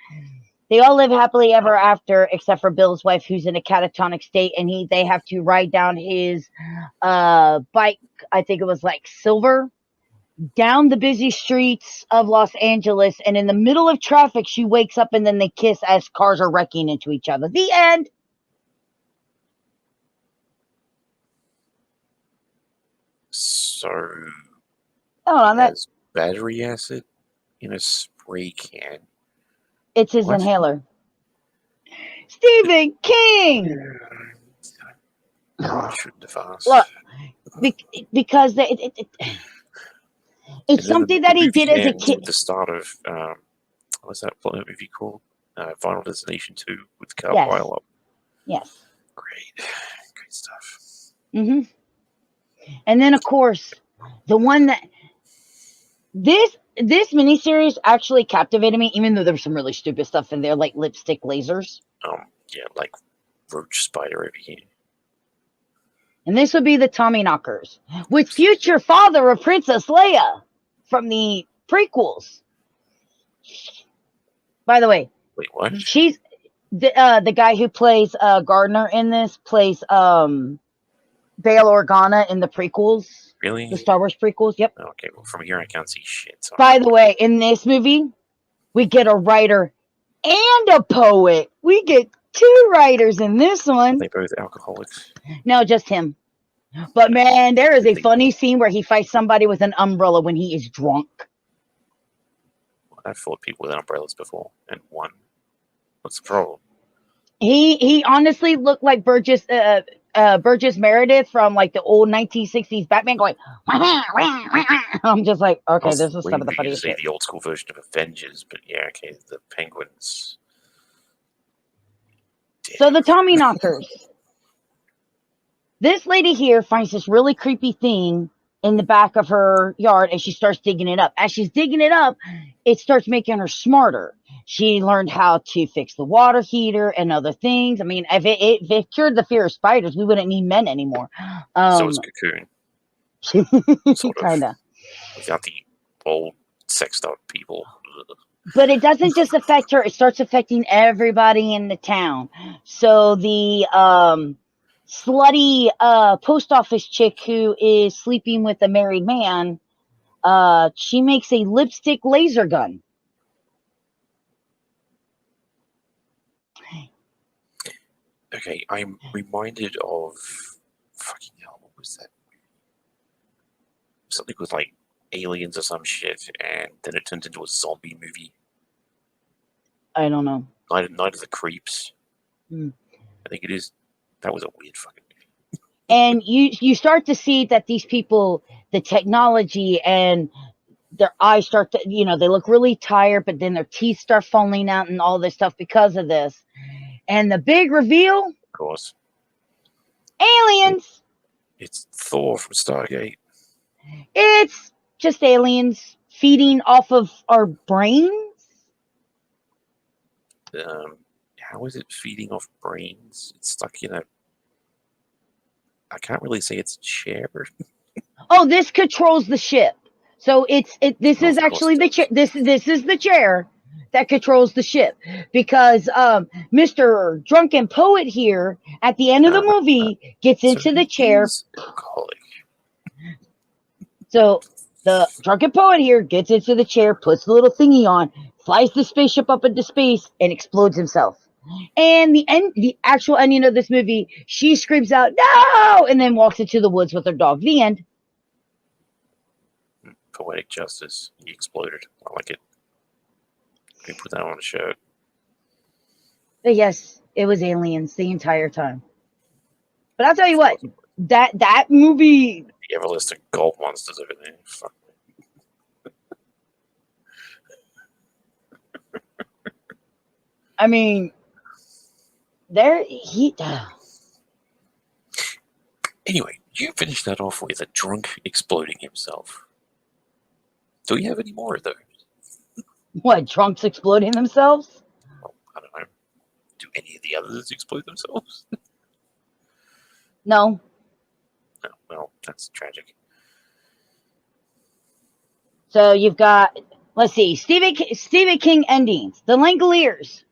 they all live happily ever after, except for Bill's wife, who's in a catatonic state, and they have to ride down his bike. I think it was like Silver, down the busy streets of Los Angeles, and in the middle of traffic, she wakes up, and then they kiss as cars are wrecking into each other. The end. So, that's battery acid in a spray can. It's his inhaler. Stephen King! I shouldn't have asked. Look, because it's something that he did as a kid. At the start of, what's that movie called? Final Destination 2 with Carl Pileup. Yes. Great stuff. Mm-hmm. And then, of course, the one that this miniseries actually captivated me, even though there was some really stupid stuff in there, like lipstick lasers. Yeah, like Roach Spider over here. And this would be the Tommyknockers, with future father of Princess Leia from the prequels. By the way, wait, what? She's the guy who plays Gardner in this plays Bail Organa in the prequels. Really? The Star Wars prequels, yep. Okay, well, from here I can't see shit. So By the way, in this movie, we get a writer and a poet. We get two writers in this one. Are they both alcoholics? No, just him. But man, there is a funny scene where he fights somebody with an umbrella when he is drunk. Well, I've fought people with umbrellas before and won. What's the problem? He honestly looked like Burgess Meredith from like the old 1960s Batman going. I'm just like, I okay, was this is some waiting of the for you to funniest say shit. the old school version of Avengers, but yeah, okay, the Penguins. So Damn. the Tommy knockers. This lady here finds this really creepy thing in the back of her yard and she starts digging it up. As she's digging it up, it starts making her smarter. She learned how to fix the water heater and other things. I mean, if it cured the fear of spiders, we wouldn't need men anymore. So it's Cocoon, sort of, Kind of. without the old sexed up people. Ugh. But it doesn't just affect her, it starts affecting everybody in the town. So the slutty post office chick who is sleeping with a married man, she makes a lipstick laser gun. Okay, I'm reminded of fucking hell. What was that? Something with like aliens or some shit, and then it turned into a zombie movie. I don't know. Night of the Creeps. Hmm. I think it is. That was a weird fucking movie. And you start to see that these people, the technology and their eyes start to, they look really tired, but then their teeth start falling out and all this stuff because of this. And the big reveal, Of course, aliens. it's Thor from Stargate. It's just aliens feeding off of our brains. How is it feeding off brains? It's stuck in a. I can't really say it's a chair. Oh, this controls the ship. So this Oh, is of course actually it the does. this is the chair that controls the ship because Mr. Drunken Poet here at the end of the Uh, movie gets so into the he chair. is alcoholic. So the Drunken Poet here gets into the chair, puts the little thingy on, flies the spaceship up into space, and explodes himself. And the actual ending of this movie, she screams out "No!" and then walks into the woods with her dog. The end. Poetic justice. He exploded. I like it. Can put that on a shirt. But yes, it was aliens the entire time. But I'll tell you Of what, course it was. that movie, The everlasting gold monsters over there. Fuck. I mean, there he. Anyway, you finished that off with a drunk exploding himself. Do we have any more of those? What, drunks exploding themselves? Well, I don't know. Do any of the others explode themselves? No. No, well, that's tragic. So you've got, let's see, Stephen King endings. The Langoliers.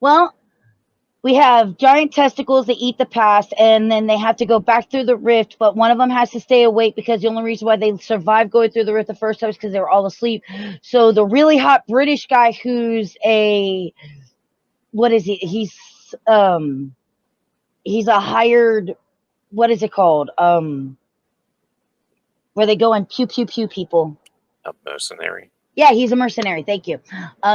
Well, we have giant testicles that eat the past, and then they have to go back through the rift. But one of them has to stay awake because the only reason why they survived going through the rift the first time is because they were all asleep. So the really hot British guy, who's a what is he? He's a hired, what is it called? Where they go and pew pew pew people. A mercenary. Yeah, he's a mercenary. Thank you.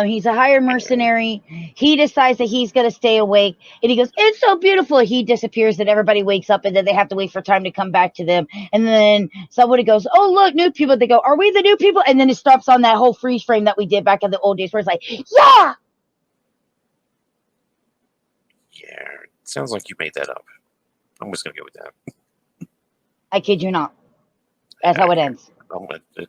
He's a hired mercenary. He decides that he's going to stay awake. And he goes, "It's so beautiful." He disappears, and everybody wakes up, and then they have to wait for time to come back to them. And then somebody goes, "Oh, look, new people." They go, "Are we the new people?" And then it stops on that whole freeze frame that we did back in the old days where it's like, "Yeah!" Yeah, it sounds like you made that up. I'm just gonna go with that. I kid you not. That's how it ends.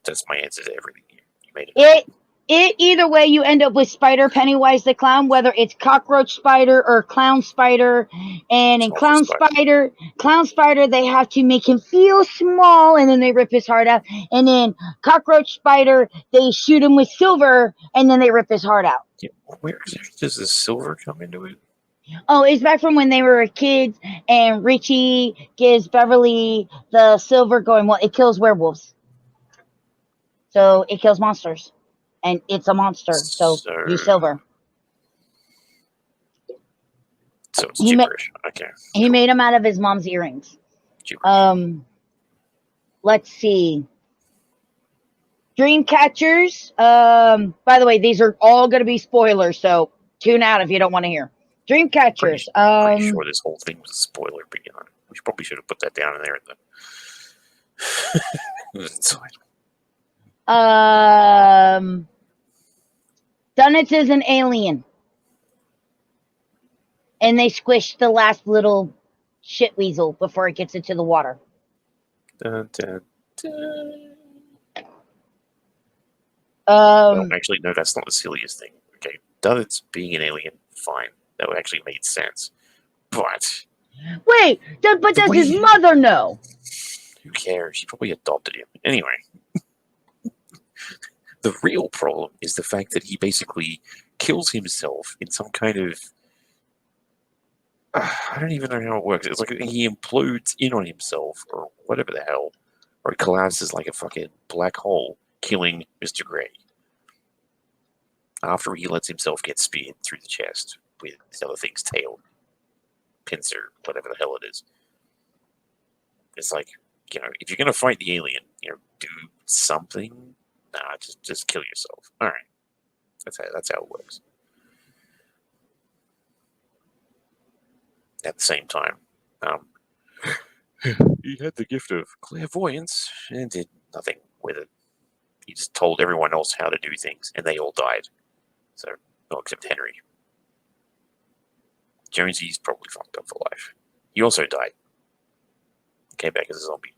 That's my answer to everything. You made it up. It either way you end up with Spider Pennywise the clown, whether it's cockroach spider or clown spider. And It's in mostly spider. clown spider they have to make him feel small and then they rip his heart out. And then cockroach spider they shoot him with silver and then they rip his heart out. Yeah, where exactly does the silver come into it? Oh, it's back from when they were kids and Richie gives Beverly the silver going, well, it kills werewolves. So it kills monsters. And it's a monster. So So, use silver. so it's He made gibberish. Okay, he cool. made them out of his mom's earrings. Gibberish. Let's see. Dreamcatchers. By the way, these are all going to be spoilers, so tune out if you don't want to hear. Dreamcatchers. Pretty sure this whole thing was a spoiler, but we probably should have put that down in there. Inside. Dunnits is an alien. And they squish the last little shit weasel before it gets into the water. Dun, dun, dun. Actually, no, that's not the silliest thing. Okay, Dunnits being an alien, fine. That actually made sense. But wait, but does his mother know? Who cares? She probably adopted him. Anyway, the real problem is the fact that he basically kills himself in some kind of... I don't even know how it works. It's like he implodes in on himself, or whatever the hell, or it collapses like a fucking black hole, killing Mr. Grey. After he lets himself get speared through the chest with the other thing's tail, pincer, whatever the hell it is. It's like, if you're gonna fight the alien, do something. Nah, just kill yourself. All right, that's how it works. At the same time, he had the gift of clairvoyance and did nothing with it. He just told everyone else how to do things, and they all died. So, well, except Henry. Jonesy's probably fucked up for life. He also died. Came back as a zombie.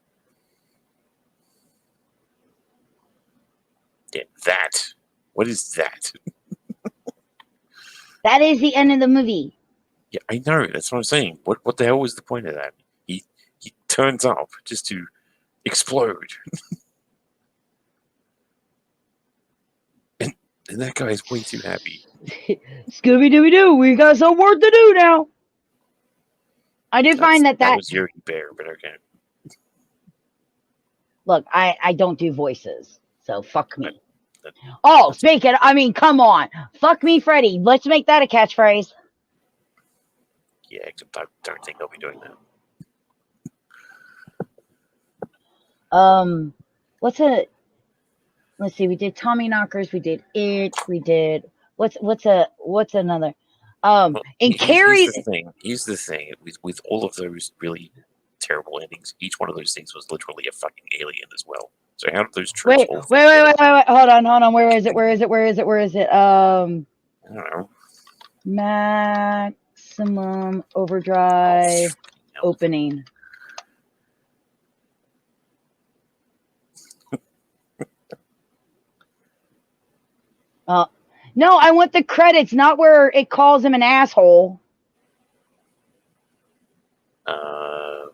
Yeah, that. What is that? That is the end of the movie. Yeah, I know. That's what I'm saying. What the hell was the point of that? He turns up just to explode. and that guy is way too happy. Scooby-Dooby-Doo, we got some work to do now. I do find that was Yogi Bear, but okay. Look, I don't do voices, so fuck me. Come on. Fuck me, Freddy. Let's make that a catchphrase. Yeah, except I don't think I'll be doing that. Let's see, we did Tommy Knockers, we did Itch, we did what's another? And Carrie. Here's the thing with all of those really terrible endings, each one of those things was literally a fucking alien as well. So how did those tropes wait, hold on, where is it? I don't know. Maximum Overdrive opening. No, I want the credits, not where it calls him an asshole.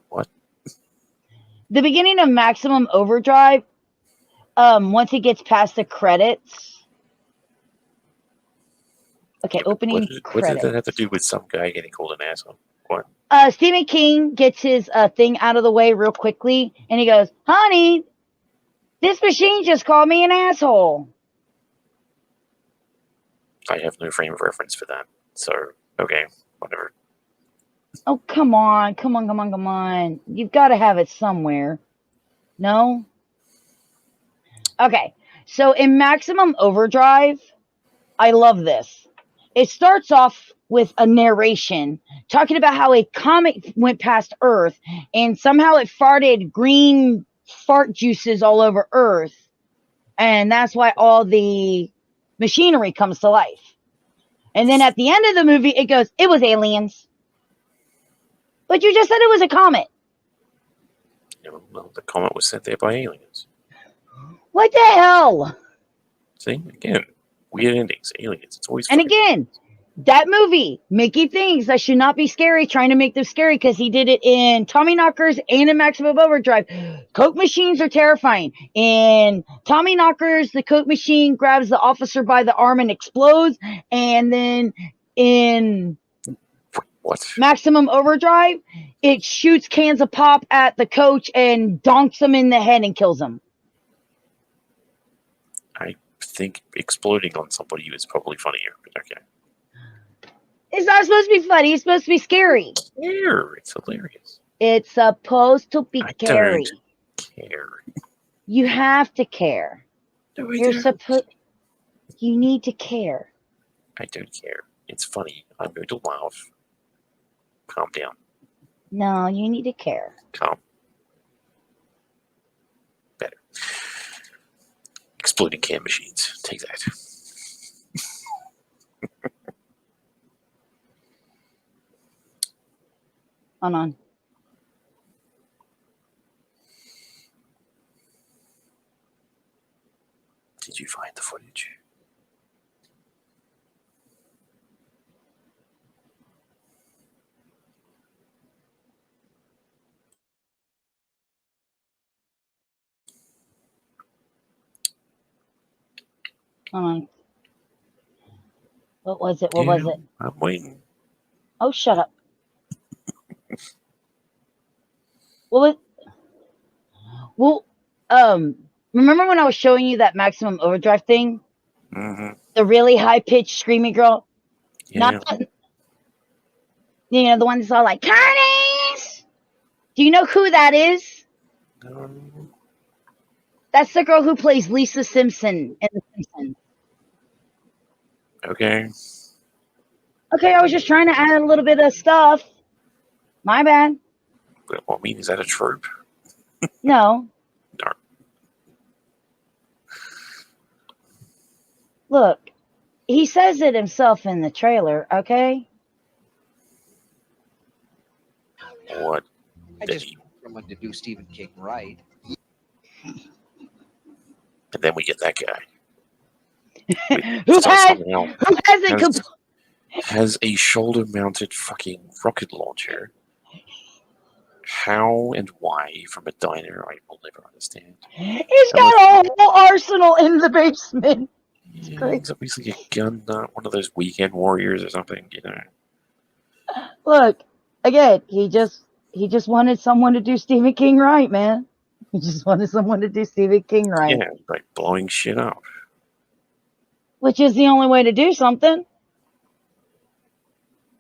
What? The beginning of Maximum Overdrive, once it gets past the credits. Okay, opening credits. What did that have to do with some guy getting called an asshole? What? Stephen King gets his thing out of the way real quickly, and he goes, "Honey, this machine just called me an asshole." I have no frame of reference for that. So, okay, whatever. Oh, come on. You've got to have it somewhere. No? Okay, so in Maximum Overdrive, I love this. It starts off with a narration talking about how a comet went past Earth and somehow it farted green fart juices all over Earth. And that's why all the machinery comes to life. And then at the end of the movie, it goes, it was aliens. But you just said it was a comet. Yeah, well, the comet was sent there by aliens. What the hell? See, again, weird endings, aliens. It's always and again, that movie, Mickey thinks that should not be scary, trying to make them scary because he did it in Tommy Knockers and in Maximum Overdrive. Coke machines are terrifying. In Tommy Knockers, the Coke machine grabs the officer by the arm and explodes. And then in Maximum Overdrive, it shoots cans of pop at the coach and donks him in the head and kills him. I think exploding on somebody is probably funnier, but okay. It's not supposed to be funny. It's supposed to be scary. It's hilarious. It's supposed to be scary. I don't care. You have to care. No, You need to care. I don't care. It's funny. I'm going to laugh. Calm down. No, you need to care. Calm. Better. Exploding can machines. Take that. Hold on. Did you find the footage? Hold on. What was it? What was it? I'm waiting. Oh, shut up. Well, remember when I was showing you that maximum overdrive thing? Mm-hmm. The really high pitched screaming girl? Yeah. Not the, the one that's all like, Curtis! Do you know who that is? That's the girl who plays Lisa Simpson in The Simpsons. Okay. Okay, I was just trying to add a little bit of stuff. My bad. Well, I mean, is that a trope? No. No. Look, he says it himself in the trailer, okay? What? I just want someone to do Stephen King right. And then we get that guy. who has a shoulder-mounted fucking rocket launcher. How and why from a diner, I will never understand. He's got a whole arsenal in the basement. Yeah, he's obviously a gun nut, one of those weekend warriors or something, Look, again, he just wanted someone to do Stephen King right, man. He just wanted someone to do Stephen King right. Yeah, like blowing shit up. Which is the only way to do something.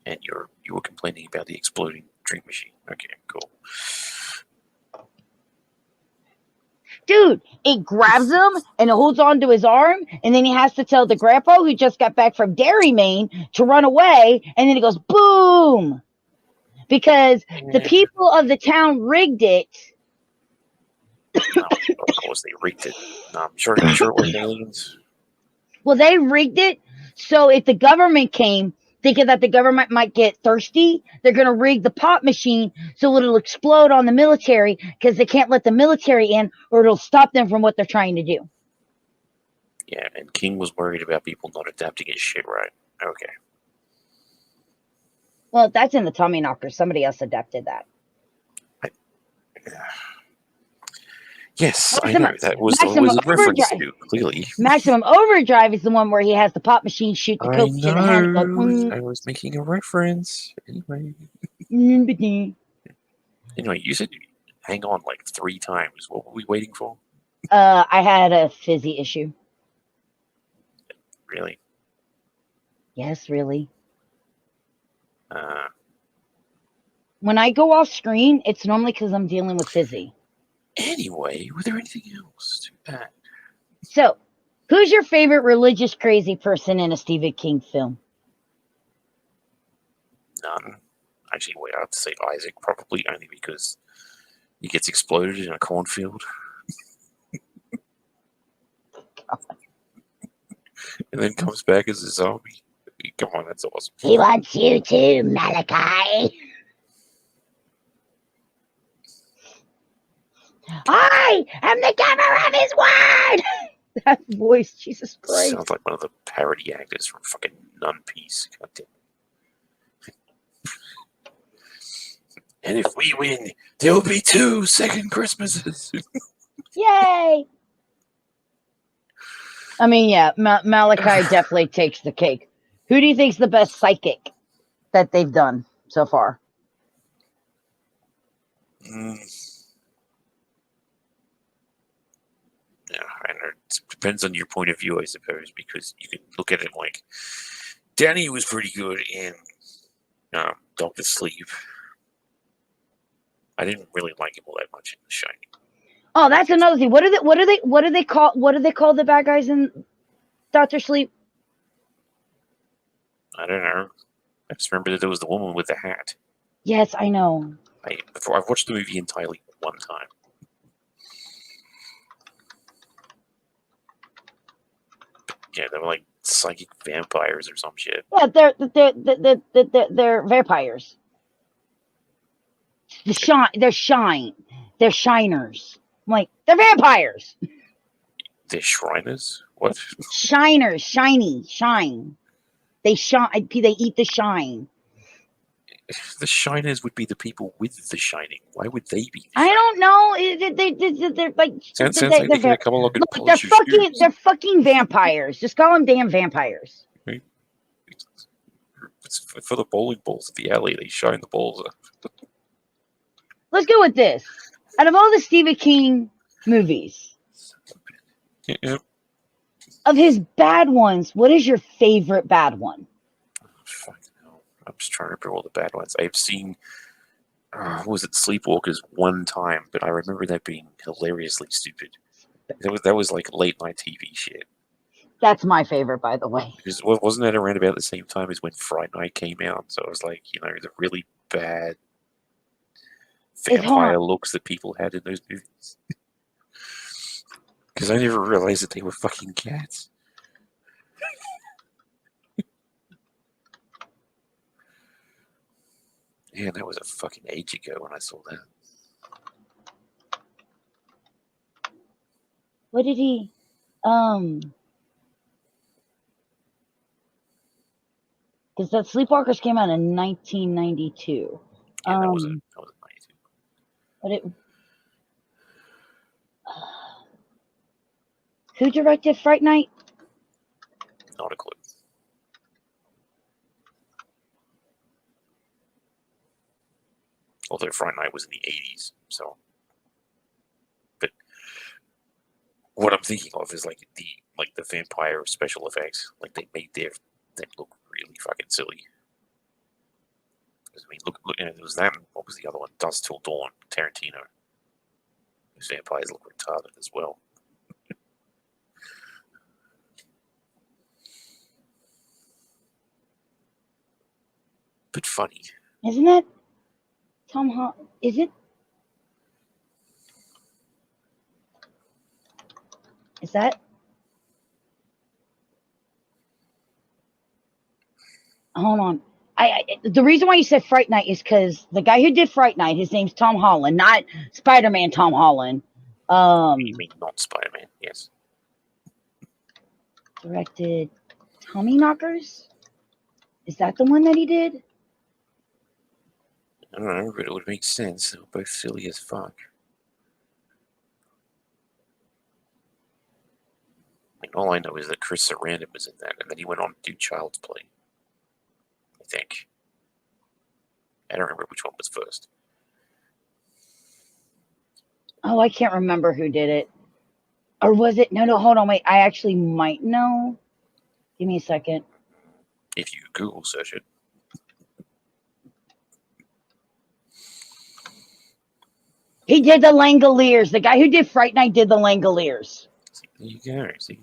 And you were complaining about the exploding drink machine. Okay, cool. Dude, it grabs him and it holds onto his arm, and then he has to tell the grandpa who just got back from Dairy Maine to run away, and then it goes boom. Because the people of the town rigged it. No, of course they rigged it. No, I'm sure it was aliens. Well, they rigged it so if the government came, thinking that the government might get thirsty, they're going to rig the pop machine so it'll explode on the military because they can't let the military in or it'll stop them from what they're trying to do. Yeah, and King was worried about people not adapting his shit right. Okay. Well, that's in the Tommyknockers. Somebody else adapted that. Yes, I know. That was always a reference to, clearly. Maximum Overdrive is the one where he has the pop machine shoot the coach in the hand. I was making a reference. Anyway, you said hang on like 3 times. What were we waiting for? I had a fizzy issue. Really? Yes, really. When I go off screen, it's normally because I'm dealing with fizzy. Anyway, was there anything else to add? So, who's your favorite religious crazy person in a Stephen King film? None. Actually, wait, I have to say Isaac, probably only because he gets exploded in a cornfield. And then comes back as a zombie. Come on, that's awesome. He wants you too, Malachi. I am the giver of his word. That voice, Jesus Christ. Sounds like one of the parody actors from fucking Nun Piece. God damn. And if we win, there will be 2 second Christmases. Yay! I mean, yeah, Malachi definitely takes the cake. Who do you think's the best psychic that they've done so far? Yeah, I know. It depends on your point of view, I suppose, because you can look at it like Danny was pretty good in Doctor Sleep. I didn't really like him all that much in The Shining. Oh, that's another thing. What do they call the bad guys in Doctor Sleep? I don't know. I just remember that there was the woman with the hat. Yes, I know. I've watched the movie entirely one time. Yeah, they were like psychic vampires or some shit. Yeah, they're vampires. They're shiners. I'm like, they're vampires. They're Shriners? What? Shiners, shine. They shine. They eat the shine. The Shiners would be the people with the Shining. Why would they be the I Shining? don't know. They're like Sounds like they could come along and look, polish your shoes. they're fucking vampires. Just call them damn vampires. Right? It's for the bowling balls at the alley. They shine the balls up. Let's go with this. Out of all the Stephen King movies, Yeah. of his bad ones, what is your favorite bad one? Fuck no. I'm just trying to remember all the bad ones. I've seen, what was it, Sleepwalkers one time, but I remember that being hilariously stupid. That was like late night TV shit. That's my favorite, by the way. Because wasn't that around about the same time as when Fright Night came out? So it was like, the really bad vampire looks that people had in those movies. Because I never realized that they were fucking cats. Man, that was a fucking age ago when I saw that. What did he? Because that Sleepwalkers came out in 1992. Yeah, that was a 92. But it. Who directed Fright Night? Not a clue. Although Fright Night was in the 80s, so. But what I'm thinking of is like the vampire special effects. Like they made them look really fucking silly. I mean, look, it was them. What was the other one? Dusk Till Dawn, Tarantino. Those vampires look retarded as well. But funny. Isn't that Tom Holland? Is it? Is that? Hold on. The reason why you said Fright Night is because the guy who did Fright Night, his name's Tom Holland, not Spider-Man Tom Holland. You mean not Spider-Man? Yes. Directed Tommy Knockers. Is that the one that he did? I don't know, but it would make sense. They were both silly as fuck. I mean, all I know is that Chris Sarandon was in that, and then he went on to do Child's Play. I think. I don't remember which one was first. Oh, I can't remember who did it. Or was it? No, hold on, wait. I actually might know. Give me a second. If you Google search it. He did the Langoliers. The guy who did Fright Night did the Langoliers. There you go. See,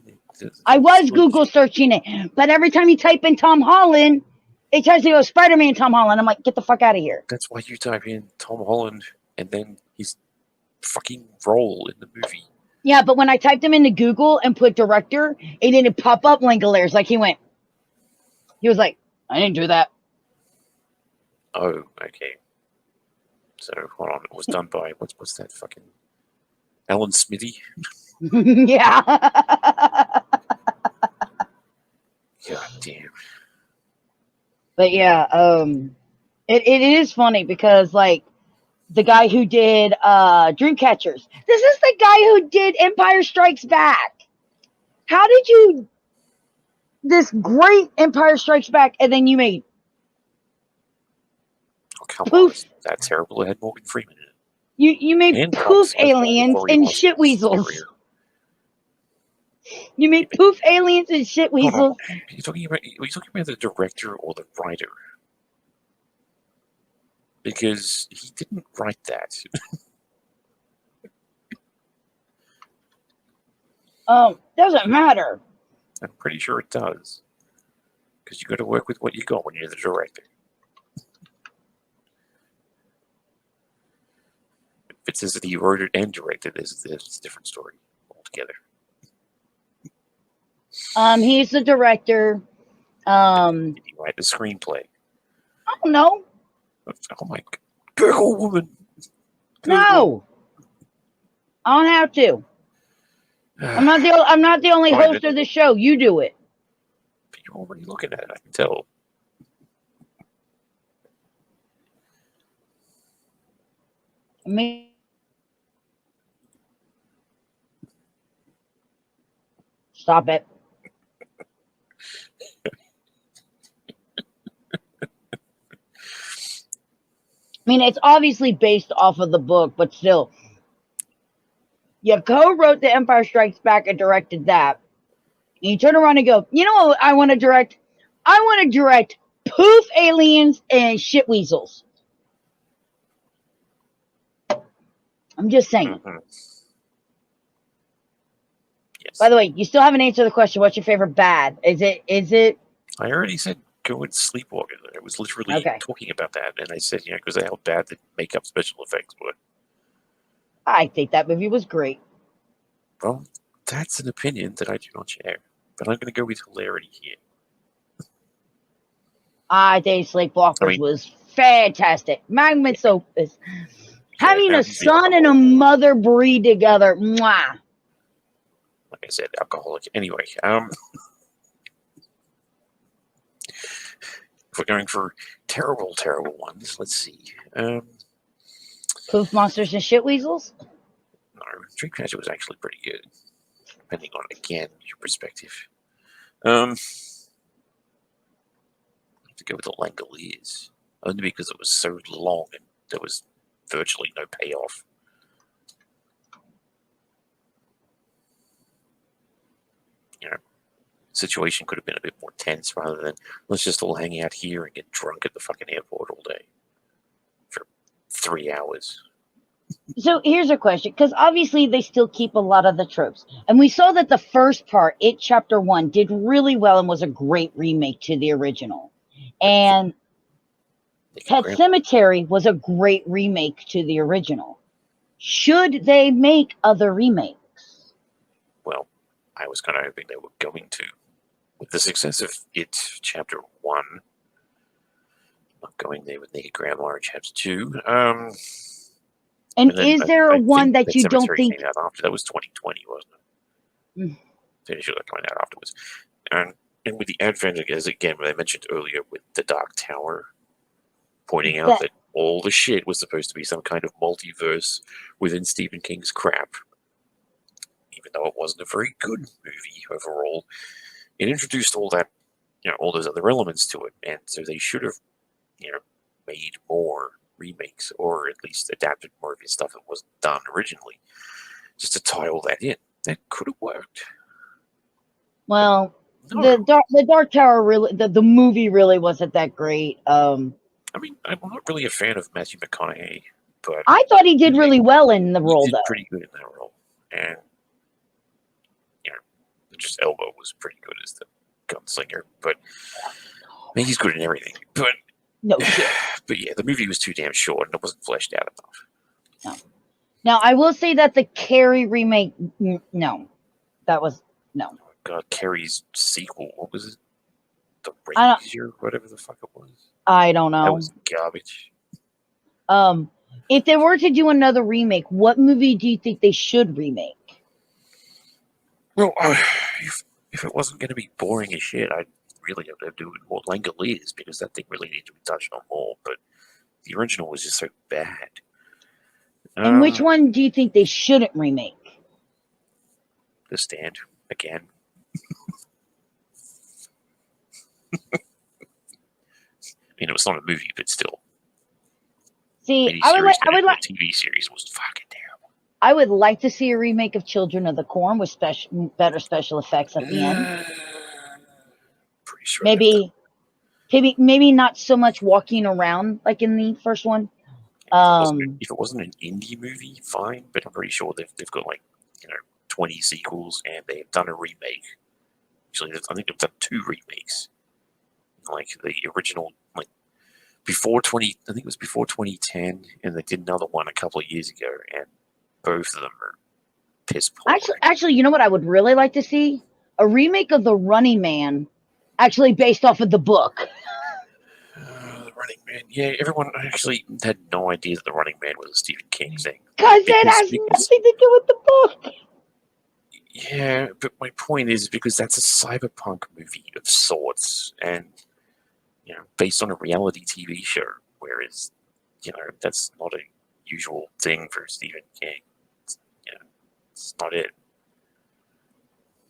I was Google searching it, but every time you type in Tom Holland, it tells you go Spider-Man Tom Holland. I'm like, get the fuck out of here. That's why you type in Tom Holland and then his fucking role in the movie. Yeah, but when I typed him into Google and put director, it didn't pop up Langoliers. Like he was like, I didn't do that. Oh, okay. So hold on, it was done by what's that fucking Alan Smithy? Yeah. God damn. But yeah, it is funny because like the guy who did Dreamcatchers, this is the guy who did Empire Strikes Back. How did you this great Empire Strikes Back and then you made Come poof? On, it's that terrible. It had Morgan Freeman in it. You made And poof aliens and shit weasels. You made poof aliens and shit weasels. Are you talking about the director or the writer? Because he didn't write that. Doesn't matter. I'm pretty sure it does. Because you got to work with what you got when you're the director. If it says that he wrote it and directed, there's a different story altogether. He's the director. Did he write the screenplay? I don't know. Oh my God. Girl, woman. No, I don't have to. I'm not the only Fine, host of the show. You do it. But you're already looking at it, I can tell. Stop it. I mean, it's obviously based off of the book, but still. You co-wrote The Empire Strikes Back and directed that. And you turn around and go, you know what I want to direct? I want to direct poof aliens and shit weasels. I'm just saying. Mm-hmm. Yes. By the way, you still haven't answered the question. What's your favorite bad? Is it? I already said go and Sleepwalker. I was literally Okay. talking about that, and I said, because of how bad the makeup special effects were. I think that movie was great. Well, that's an opinion that I do not share. But I'm going to go with hilarity here. I think Sleepwalkers was fantastic. Magnum Opus. Having a son and a mother breed together. Mwah. Like I said, alcoholic. Anyway, if we're going for terrible, terrible ones, let's see. Poof monsters and shit weasels? No, Dreamcatcher was actually pretty good, depending on, again, your perspective. I have to go with the Langoliers, only because it was so long and there was virtually no payoff. Situation could have been a bit more tense rather than let's just all hang out here and get drunk at the fucking airport all day for 3 hours. So here's a question, because obviously they still keep a lot of the tropes. And we saw that the first part, It Chapter 1, did really well and was a great remake to the original. And Pet Sematary was a great remake to the original. Should they make other remakes? Well, I was kind of hoping they were going to. With the success of It Chapter 1, not going there with Naked Grandma in Chapter 2. And is there a one that you don't think... Came out after. That was 2020, wasn't it? Pretty sure that coming out afterwards. And with the advent, as again, what I mentioned earlier with The Dark Tower, pointing out that all the shit was supposed to be some kind of multiverse within Stephen King's crap, even though it wasn't a very good movie overall. It introduced all that, all those other elements to it, and so they should have, made more remakes, or at least adapted more of his stuff that wasn't done originally, just to tie all that in. That could have worked. Well, no. the Dark Tower really, the movie really wasn't that great. I mean, I'm not really a fan of Matthew McConaughey, but I thought he did really well in the role, though. Pretty good in that role, and just Elbow was pretty good as the gunslinger. But I mean, he's good in everything. But no shit. But yeah, the movie was too damn short, and it wasn't fleshed out enough. No. Now I will say that the Carrie remake, no, that was no. Oh God, Carrie's sequel, what was it? The Razor, whatever the fuck it was. I don't know. That was garbage. If they were to do another remake, what movie do you think they should remake? Well, if it wasn't going to be boring as shit, I'd really have to do it more Langoliers, because that thing really needed to be touched on more. But the original was just so bad. And which one do you think they shouldn't remake? The Stand, again. I mean, it was not a movie, but still. See, I would like TV series was fucking terrible. I would like to see a remake of Children of the Corn with better special effects at the end. Pretty sure. Maybe not so much walking around like in the first one. If it wasn't an indie movie, fine. But I'm pretty sure they've got 20 sequels, and they've done a remake. Actually, I think they've done 2 remakes. like the original, like before 20. I think it was before 2010, and they did another one a couple of years ago, and both of them are piss poor. Actually, you know what I would really like to see? A remake of The Running Man, actually based off of the book. The Running Man. Yeah, everyone actually had no idea that The Running Man was a Stephen King thing. Because it has nothing to do with the book. Yeah, but my point is because that's a cyberpunk movie of sorts, and based on a reality TV show, whereas that's not a usual thing for Stephen King. It's not it.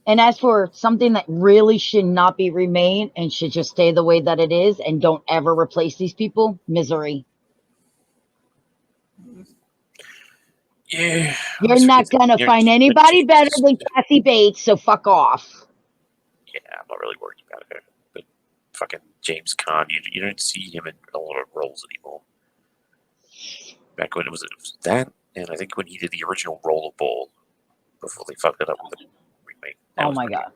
And as for something that really should not be remade and should just stay the way that it is and don't ever replace these people, Misery. Yeah. You're not going to find anybody better than Kathy Bates, so fuck off. Yeah, I'm not really worried about her. But fucking James Caan, you don't see him in a lot of roles anymore. Back when it was that, and I think when he did the original Rollerball before they fucked it up with the remake. Oh my god.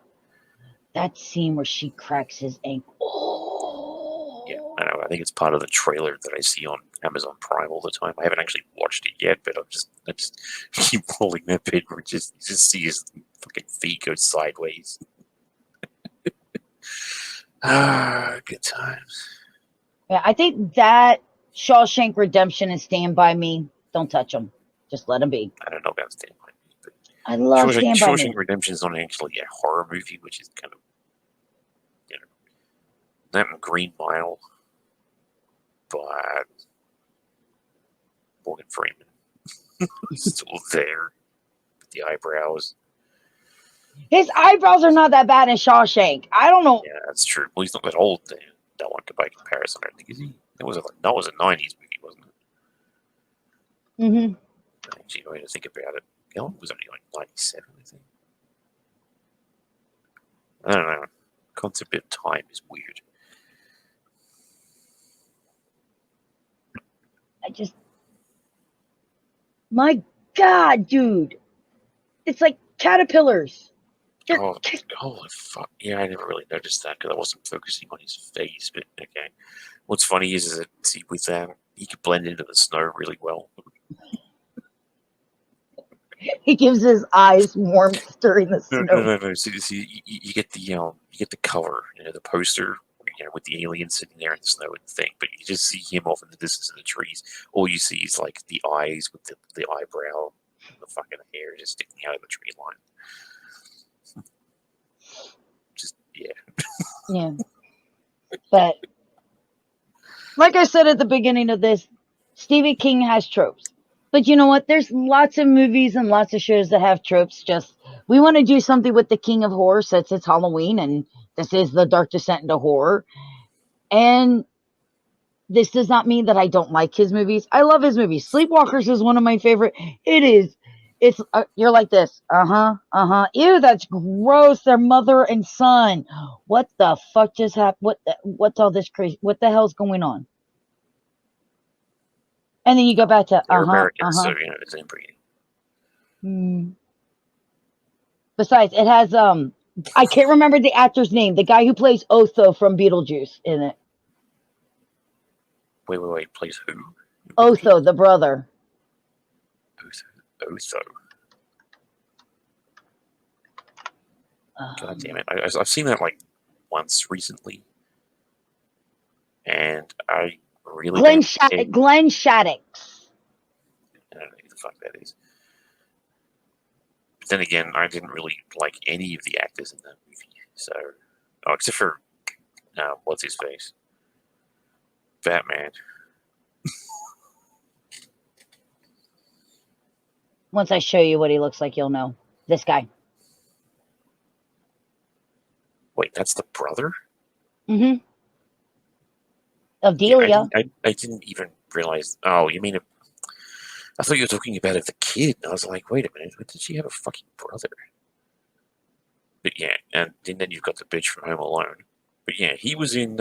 That scene where she cracks his ankle. Oh. Yeah, I know. I think it's part of the trailer that I see on Amazon Prime all the time. I haven't actually watched it yet, but I just keep rolling that bit where you just see his fucking feet go sideways. Good times. Yeah, I think that Shawshank Redemption and Stand By Me, don't touch them. Just let them be. I don't know about Stand By Me, but I love Stand By Me. Shawshank Redemption is not actually a horror movie, which is kind of that and Green Mile, but Morgan Freeman still there with the eyebrows. His eyebrows are not that bad in Shawshank. I don't know. Yeah, that's true. Well, he's not that old. That one by comparison, I think. Is he? That was a '90s movie, wasn't it? Mm-hmm. Actually, I mean, to think about it, Gilliam was only like 97, I think. I don't know. Concept of time is weird. My God, dude. It's like caterpillars. Oh, fuck. Yeah, I never really noticed that because I wasn't focusing on his face, but okay. What's funny is that, see, with that, he could blend into the snow really well. He gives his eyes warmth during the snow. No. See, you get the cover, the poster, with the alien sitting there in the snow and the thing, but you just see him off in the distance of the trees. All you see is like the eyes with the eyebrow, and the fucking hair just sticking out of the tree line. Just Yeah. But like I said at the beginning of this, Stephen King has tropes. But you know what? There's lots of movies and lots of shows that have tropes. Just we want to do something with the King of Horror since it's Halloween and this is the Dark Descent into Horror. And this does not mean that I don't like his movies. I love his movies. Sleepwalkers is one of my favorite. It is. It's you're like this. Ew, that's gross. They're mother and son. What the fuck just happened? What's all this crazy? What the hell's going on? And then you go back to they're Americans, so it's inbreeding. Besides, it has I can't remember the actor's name. The guy who plays Otho from Beetlejuice in it. Wait. Plays who? Otho, the brother. Otho. God damn it! I've seen that like once recently, and I really Glenn Shaddix. I don't know who the fuck that is. But then again, I didn't really like any of the actors in that movie. So, except for what's his face, Batman. Once I show you what he looks like, you'll know. This guy. Wait, that's the brother? Mm-hmm. Of Delia. Yeah, I didn't even realize. Oh, you mean I thought you were talking about the kid. I was like, wait a minute, did she have a fucking brother? But yeah, and then you've got the bitch from Home Alone. But yeah, he was in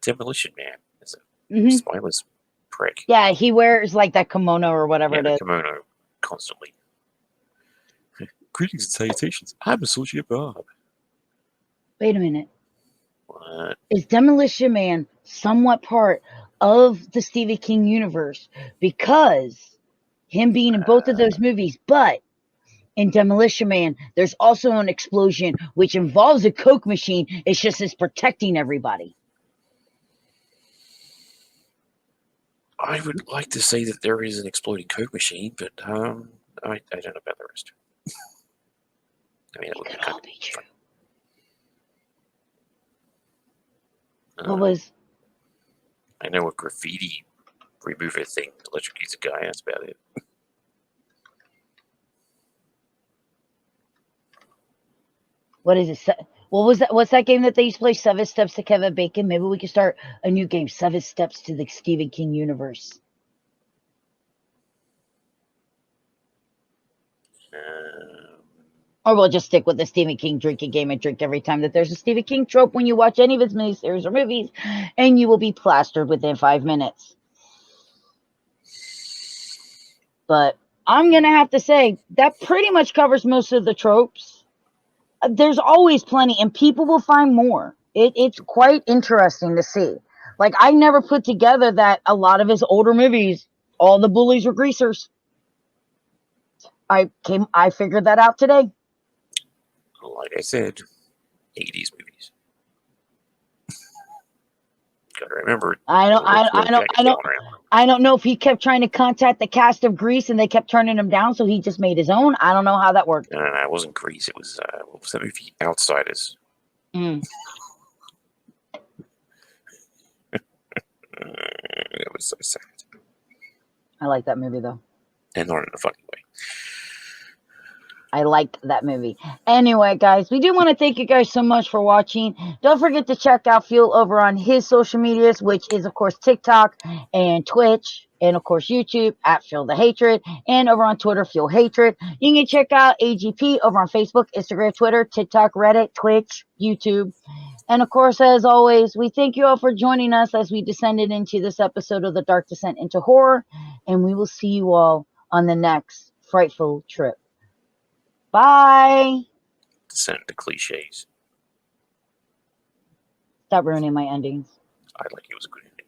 Demolition Man as a spineless prick. Yeah, he wears like that kimono or whatever it is. Kimono constantly. Greetings and salutations. I'm Associate Bob. Wait a minute. What? What? Is Demolition Man somewhat part of the Stephen King universe? Because him being in both of those movies, but in Demolition Man, there's also an explosion which involves a Coke machine. It's just it's protecting everybody. I would like to say that there is an exploding Coke machine, but I don't know about the rest. I mean, it would It be could kind all of be true. fun. What was? I know a graffiti remover thing electrocutes a guy. That's about it. What is it? What was that? What's that game that they used to play? 7 Steps to Kevin Bacon. Maybe we could start a new game. 7 Steps to the Stephen King universe. Or we'll just stick with the Stephen King drinking game and drink every time that there's a Stephen King trope when you watch any of his miniseries or movies, and you will be plastered within 5 minutes. But I'm going to have to say that pretty much covers most of the tropes. There's always plenty, and people will find more. It's quite interesting to see. Like, I never put together that a lot of his older movies, all the bullies were greasers. I figured that out today. Like I said, 80s movies. Gotta remember. I don't know if he kept trying to contact the cast of Grease and they kept turning him down, so he just made his own. I don't know how that worked. It wasn't Grease. It was what was that movie? Outsiders. Mm. It was so sad. I like that movie though. And not in a funny way. I like that movie. Anyway, guys, we do want to thank you guys so much for watching. Don't forget to check out Fuel over on his social medias, which is, of course, TikTok and Twitch, and, of course, YouTube at Fuel the Hatred, and over on Twitter, Fuel Hatred. You can check out AGP over on Facebook, Instagram, Twitter, TikTok, Reddit, Twitch, YouTube. And, of course, as always, we thank you all for joining us as we descended into this episode of The Dark Descent into Horror, and we will see you all on the next frightful trip. Bye. Descent to cliches. Stop ruining my endings. I like it was a good ending.